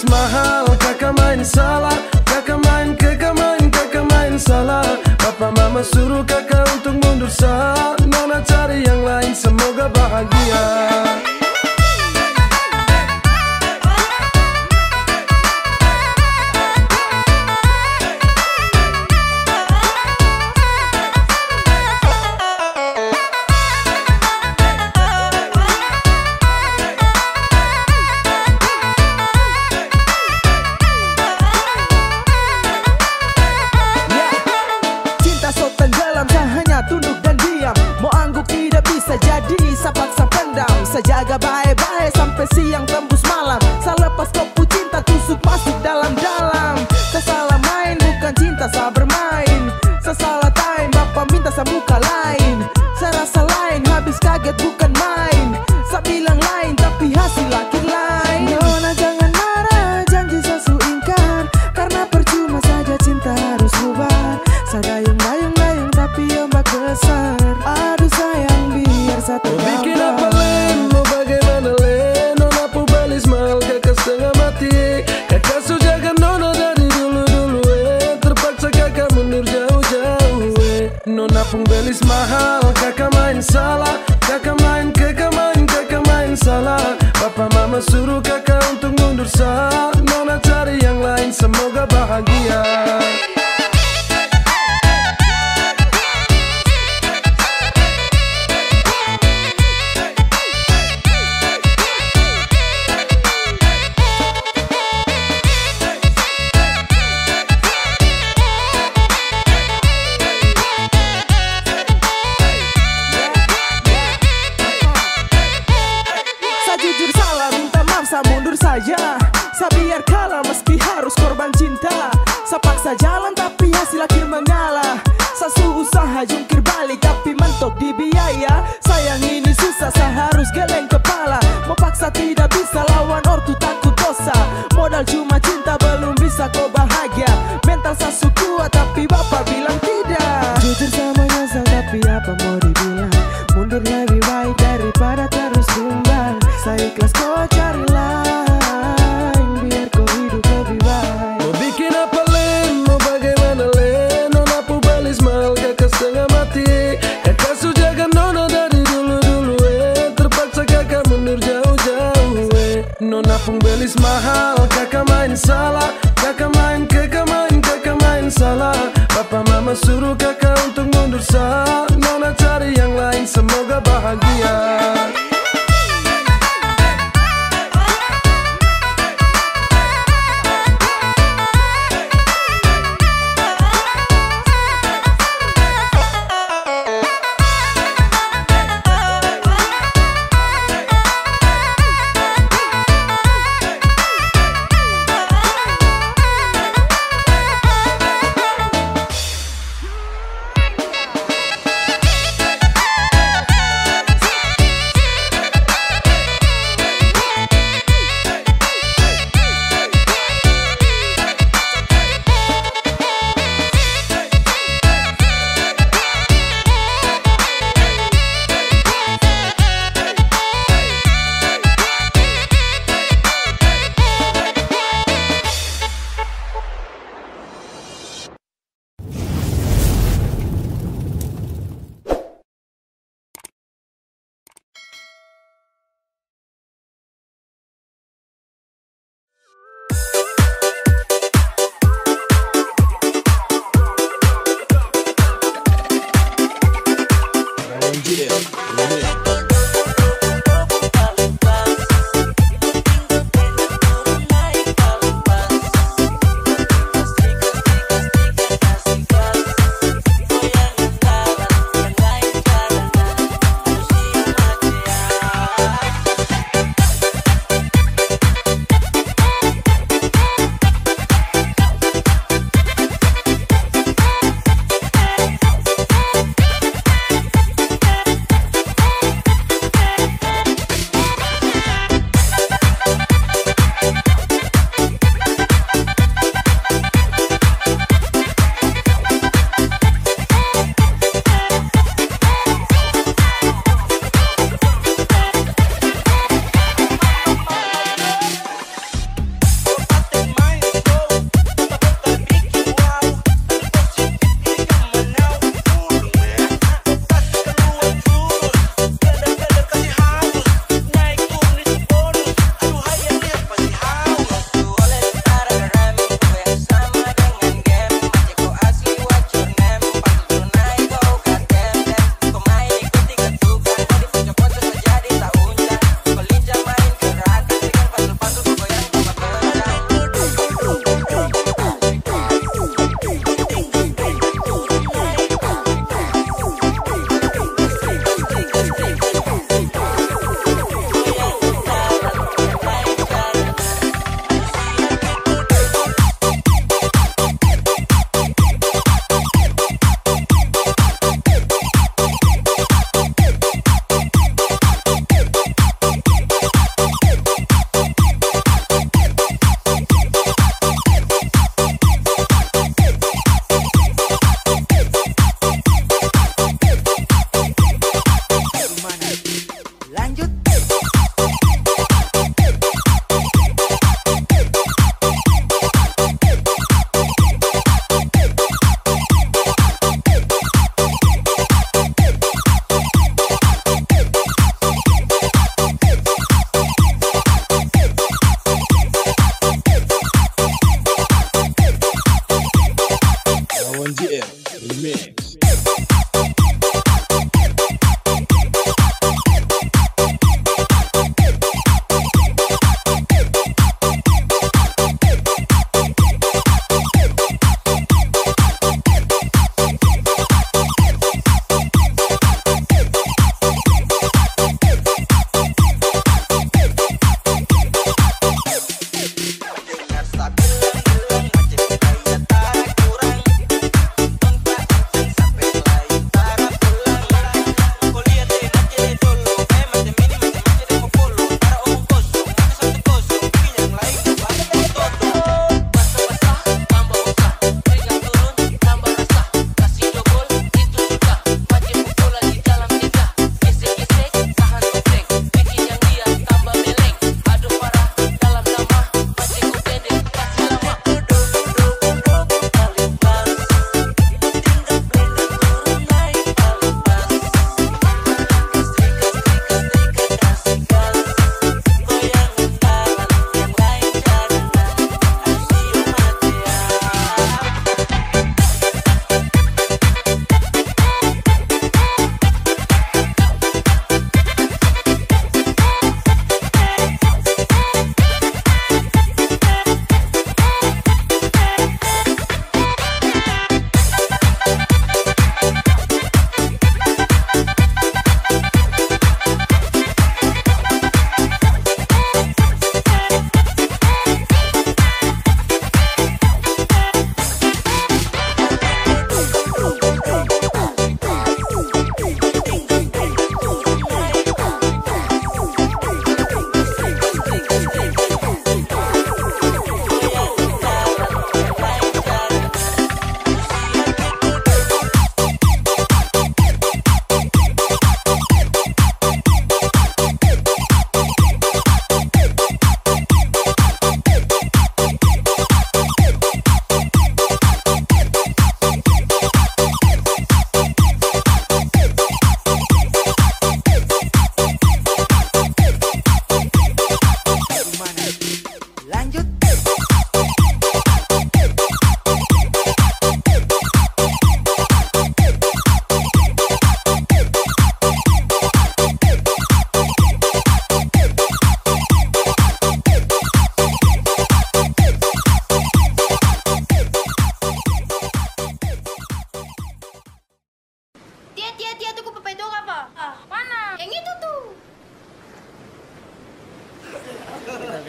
belis mahal. Kakak main salah, kakak main salah. Papa mama suruh kakak untuk mundur sah. Nona cari yang lain, semoga bahagia. Jaga baik-baik sampai siang tembus malam. Selepas kopu cinta tusuk masuk dalam-dalam. Sesalah main bukan cinta, saya bermain. Sesalah time bapak minta saya muka lain. Saya rasa lain, habis kaget bukan main. Saya bilang lain tapi hasil akhir lain. Nona jangan marah, janji saya ingkar. Karena percuma saja cinta harus bubar. Saya dayung-dayung tapi ombak besar. Aduh sayang biar satu bikin apa len, mau bagaimana len. Nona pu belis mahal, kakak setengah mati. Kakak sujaga nona dari dulu-dulu terpaksa kakak mundur jauh-jauh Nona pun belis mahal, kakak main salah. Kakak main salah. Papa mama suruh kakak untuk mundur sah. Nona cari yang lain, semoga bahagia. Mundur saja, saya biar kalah meski harus korban cinta. Saya paksa jalan tapi hasil akhir mengalah. Saya usaha jungkir balik tapi mentok di biaya. Sayang ini susah, saya harus geleng kepala. Mau paksa tidak bisa, lawan ortu takut dosa. Modal cuma cinta belum bisa kau bahagia. Mental saya kuat tapi bapak bilang tidak. Jujur sama nyesal tapi apa mau dibilang. Mundur lebih baik daripada terus tumbang. Saya ikhlas kau cari lain, biar kau hidup lebih baik. Mau bikin apa len, mau bagaimana len. Nona pu belis mahal, kakak setengah mati. Kakak sujaga nona dari dulu-dulu terpaksa kakak mundur jauh-jauh Nona pun belis mahal, kakak main salah. Kakak main salah. Papa mama suruh kakak untuk mundur sah. Nona cari yang lain, semoga bahagia.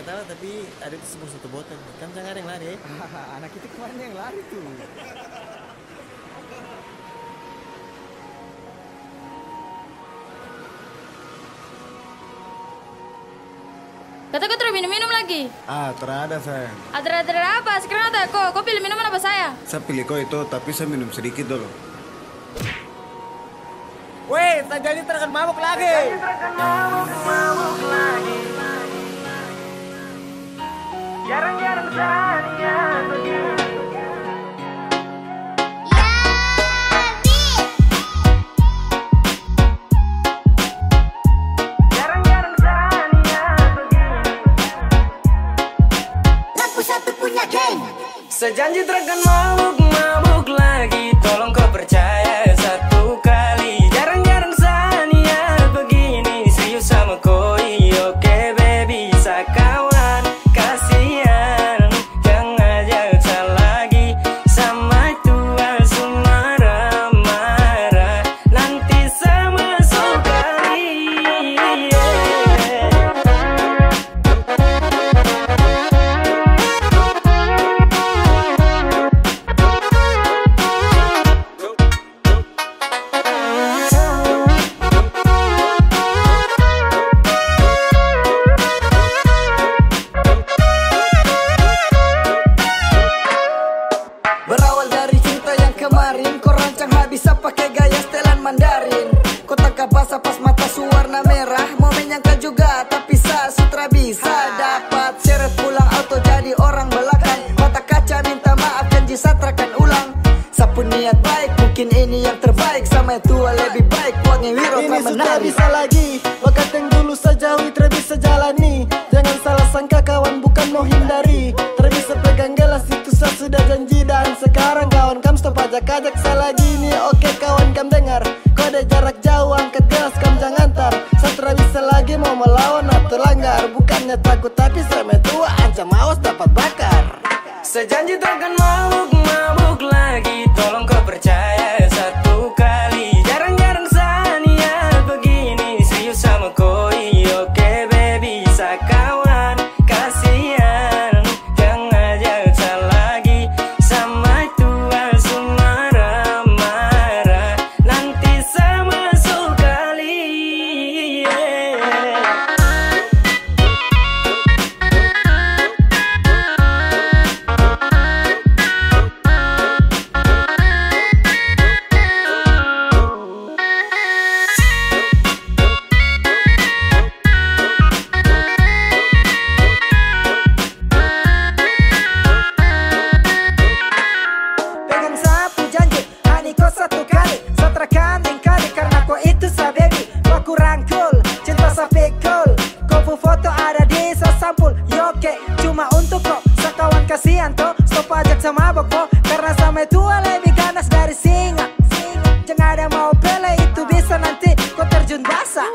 ketawa tapi ada itu sebuah satu botol. Kan jangan ada yang lari. Anak itu kemarin yang lari tuh. Kata kau terus minum-minum lagi? Terada sayang. Ada apa? Sekarang ada kok. Kau pilih minuman apa saya? Saya pilih kau itu, tapi saya minum sedikit dulu. Weh, tak jadi terkan mabuk lagi. Mabuk lagi. Jarang-jarang saya begini. Sejanji terkan mabuk lagi. Tolong kau percaya satu kali. Jarang-jarang Sania begini. Serius sama koi. Oke baby, sakawan. Kasihan, jangan ajak lagi. Sama tua marah-marah. Nanti sama sekali. Berawal dari cerita yang kemarin, kau rancang habis pakai gaya setelan Mandarin. Kau tangkap basah pas mata suwarna merah. Mau menyangka juga tapi sutra bisa dapat seret pulang auto jadi orang belakang. Mata kaca minta maaf janji satrakan ulang. Sapu niat baik mungkin ini yang terbaik. Sama yang tua lebih baik buatnya wiro Ini tak sudah menarik. bisa lagi. Lokat yang dulu sejauhi bisa jalani. Jangan salah sangka kawan bukan mau hindari. Bisa pegang gelas itu saya sudah janji. Dan sekarang kawan kam stop ajak-ajak saya lagi nih. Oke kawan kam dengar. Kode jarak jauh angkat gelas kam jangan tar. Saya bisa lagi mau melawan atau langgar. Bukannya takut tapi saya tua ancam awas dapat bakar. Sejanji takkan mabuk lagi. Tolong kau percaya satu kali. Jarang-jarang Sania begini. Serius sama koi. Oke baby, sakawan. Kasihan, jangan ajak lagi. Sama tua marah-marah. Nanti sama sekali. Pegang sapu janji, hani kau satu kali. Satrakan kali karena kau itu sa baby. Aku rangkul, cinta sampai cool. Kau foto ada di sampul. Yoke, cuma untuk kau. Sakawan kasihan toh, stop ajak sama boko. Karena sama tua lebih ganas dari singa. Jangan ada mau pele itu bisa nanti kau terjun basah.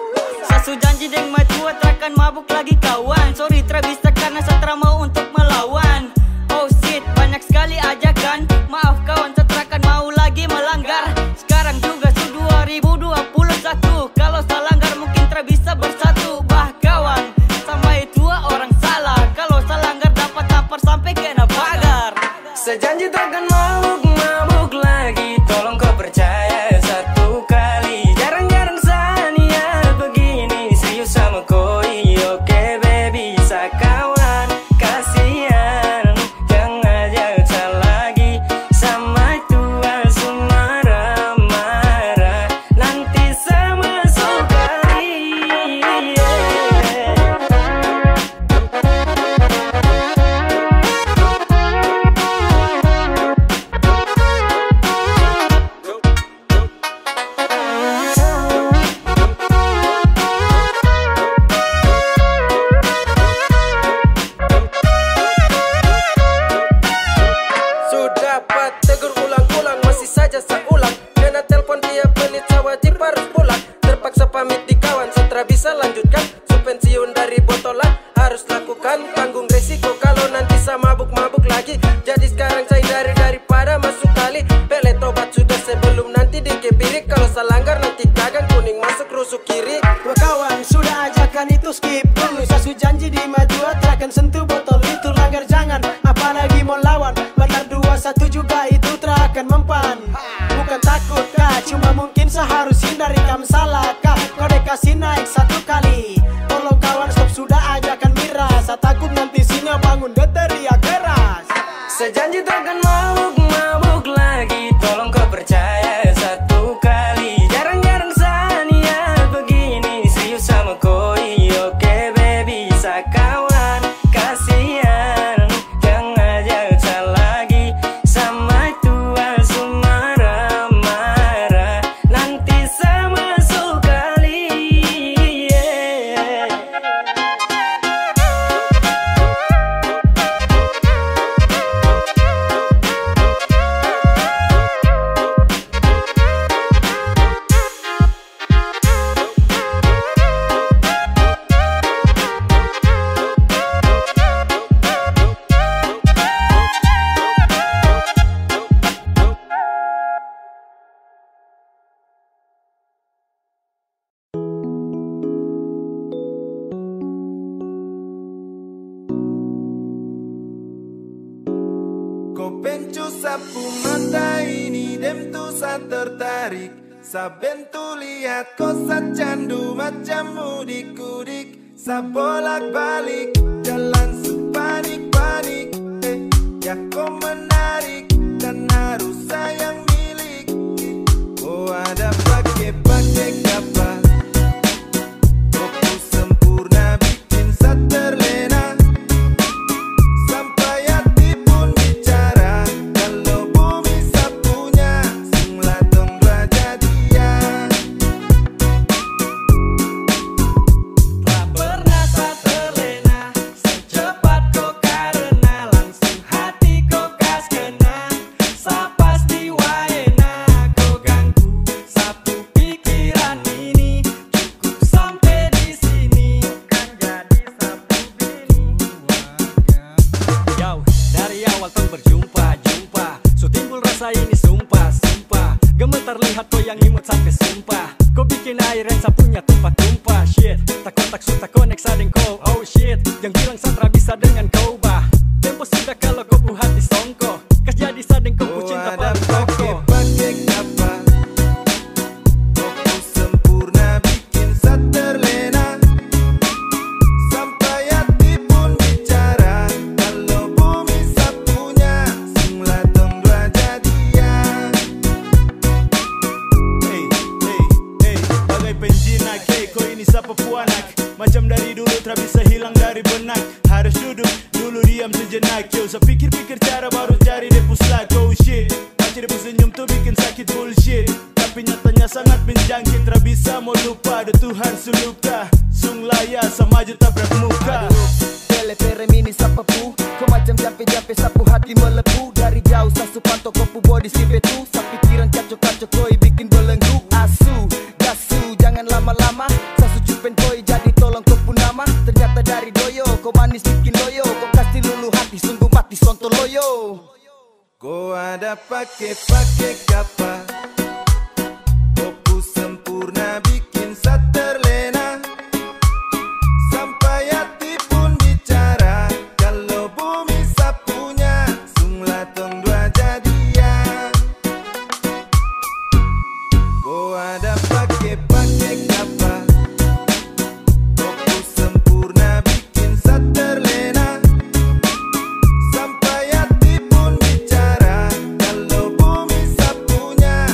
Sasu janji deng matua terakan mabuk lagi kawan. Sorry bisa karena satra mau untuk melawan. Oh shit, banyak sekali ajakan. Maaf kawan, setrakan mau lagi melanggar. Sekarang juga su 2021. Kalau salah langgar mungkin bisa bersatu. Bah kawan, sama itu orang salah. Kalau salah langgar dapat tampar sampai kena pagar. Sejanji takkan mabuk lagi. Tolong kau percaya satu kali. Jarang-jarang Sania begini. Serius sama koi. Oke baby, sakawan. Kasihan, jangan ajak lagi. Sama tua marah-marah. Nanti sama sekali. Sudah dapat tegur ulang-ulang, masih saja saya ulang. Kena telepon dia pelit, saya wajib harus pulang. Terpaksa pamit di kawan, setelah bisa lanjutkan. Su pensiun dari botolan, harus lakukan. Tanggung resiko kalau nanti saya mabuk-mabuk lagi. Jadi sekarang saya daripada masuk kali. Pele tobat sudah sebelum nanti dikepirik. Kalau saya langgar nanti gagang kuning masuk rusuk kiri. Dua kawan sudah ajakan itu skip. Dulu saya janji di maju terakan Rasa takut nanti singa bangun dia teriak keras. Sejanji takkan mabuk lagi. Tolong kau percaya satu kali. Jarang-jarang sania begini. Serius sama koi. Oke baby, sakawan. Kasihan, jangan ajak lagi. Sama tua marah-marah. Nanti sama sekali. Kau pencu sapu mata ini dem tu sa tertarik. Saben tu lihat kau sa candu macam mudik-kudik. Sa bolak-balik jalan su panik-panik. Ya kau menarik dan harus sayang milik. Oh ada pakai kapal. Kau sempurna bikin sa terlena. Sampai hati pun bicara. Kalau bumi sapunya sunglah dong raja dia. Tak pernah sa terlena, secepat kau karena langsung hati kau kas kena. Sa pasti waena kau ganggu sapu pikiran ini. Cukup sampai di sini kan jadi sapu bini. Yo, dari awal tong berjumpa, so timbul rasa ini sumpah. Gemetar lihat kau yang imut sampai sumpah. Kau bikin air yang sapunya tumpah-tumpah. Shit, tak kontak su tak connect sadeng kau. Oh shit, yang bilang satra bisa dengan kau bah. Tempo sudah kalau kau pu hati songko. Kas jadi sadeng kau pu cinta paling toko. Pakai kapal. Kau sempurna bikin sa terlena. Sampai hati pun bicara. Kalau bumi sapunya sunglah dong raja dia. Bagai penjinak, kau ini siapa puanak. Macam dari dulu tak bisa hilang dari benak. Harus duduk, dulu diam sejenak. Yo, saya pikir-pikir cara baru cari depus like. Oh shit, baca depus senyum tuh bikin sakit bullshit. Tapi nyatanya sangat menjangkit. Tak bisa mau lupa, ada Tuhan suluka. Sung laya sama juta berat muka. Pere mini sapa pu. Kau macam jampe-jampe sapu hati melepu. Dari jauh sasu pantau kau pu body si betu. Sa pikiran kacau-kacau koi bikin belenggu. Asu, gasu, jangan lama-lama. Sasu cupen koi jadi tolong kau pun nama. Ternyata dari doyo, kau manis bikin loyo. Kau kasih lulu hati, sungguh mati sonto loyo. Kau ada pakai kapal. Kau pu sempurna bikin sa terlena. Sampai hati pun bicara. Kalau bumi sapunya sunglah tong dua jadian. Kau ada pakai kapal. Kau pu sempurna bikin sa terlena. Sampai hati pun bicara. Kalau bumi sapunya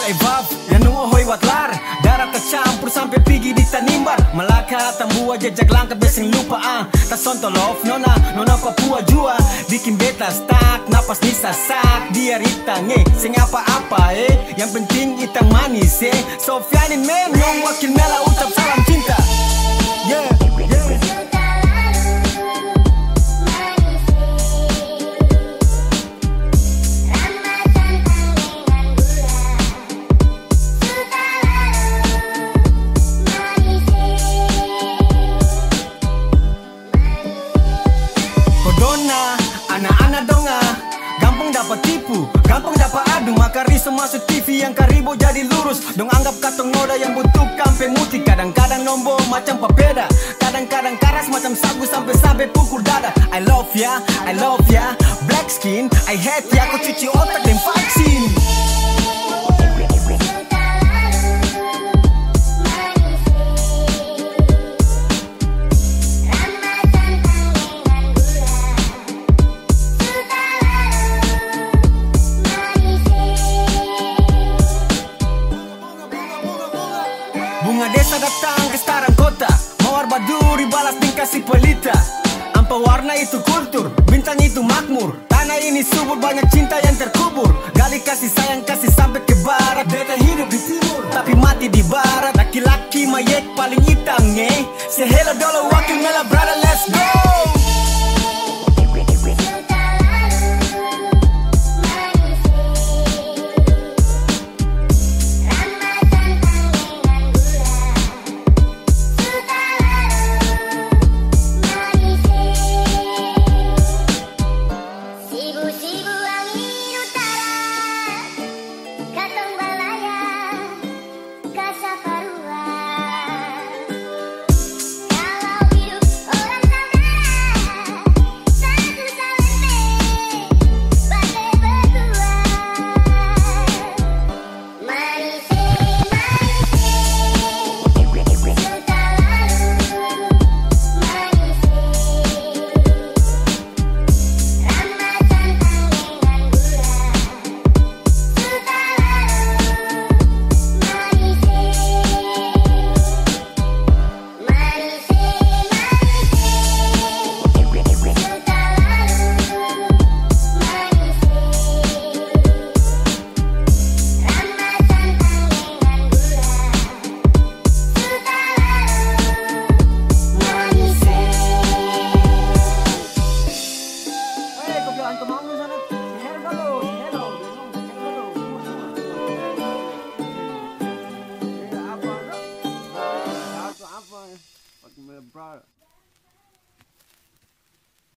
evap yang nuohoi watlar. Darah tercampur sampai pergi di tanimbar. Melaka tambua jejak langkah besing lupa tak sonto love nona Papua jua. Bikin beta stuck napas ni sasak. Dia ritange sing apa-apa yang penting itang manis Sofianin men nyong wakil mela ucap salam cinta. Yeah. Anak-anak donga, gampang dapat tipu, gampang dapat adu. Maka riso masuk TV yang karibo jadi lurus. Dong anggap katong noda yang butuh kampe muti. Kadang-kadang nombo macam papeda, kadang-kadang karas macam sagu sampai pukul dada. I love ya, black skin, I hate ya. Aku cuci otak dan vaksin. Bunga desa datang ke sekarang kota. Mawar baduri balas dikasih pelita. Ampa warna itu kultur, bintang itu makmur. Tanah ini subur banyak cinta yang terkubur. Gali kasih sayang kasih sampai ke barat. Beta hidup di timur tapi mati di barat. Laki-laki mayek paling hitam Say hello dolo wakil mela brother let's go.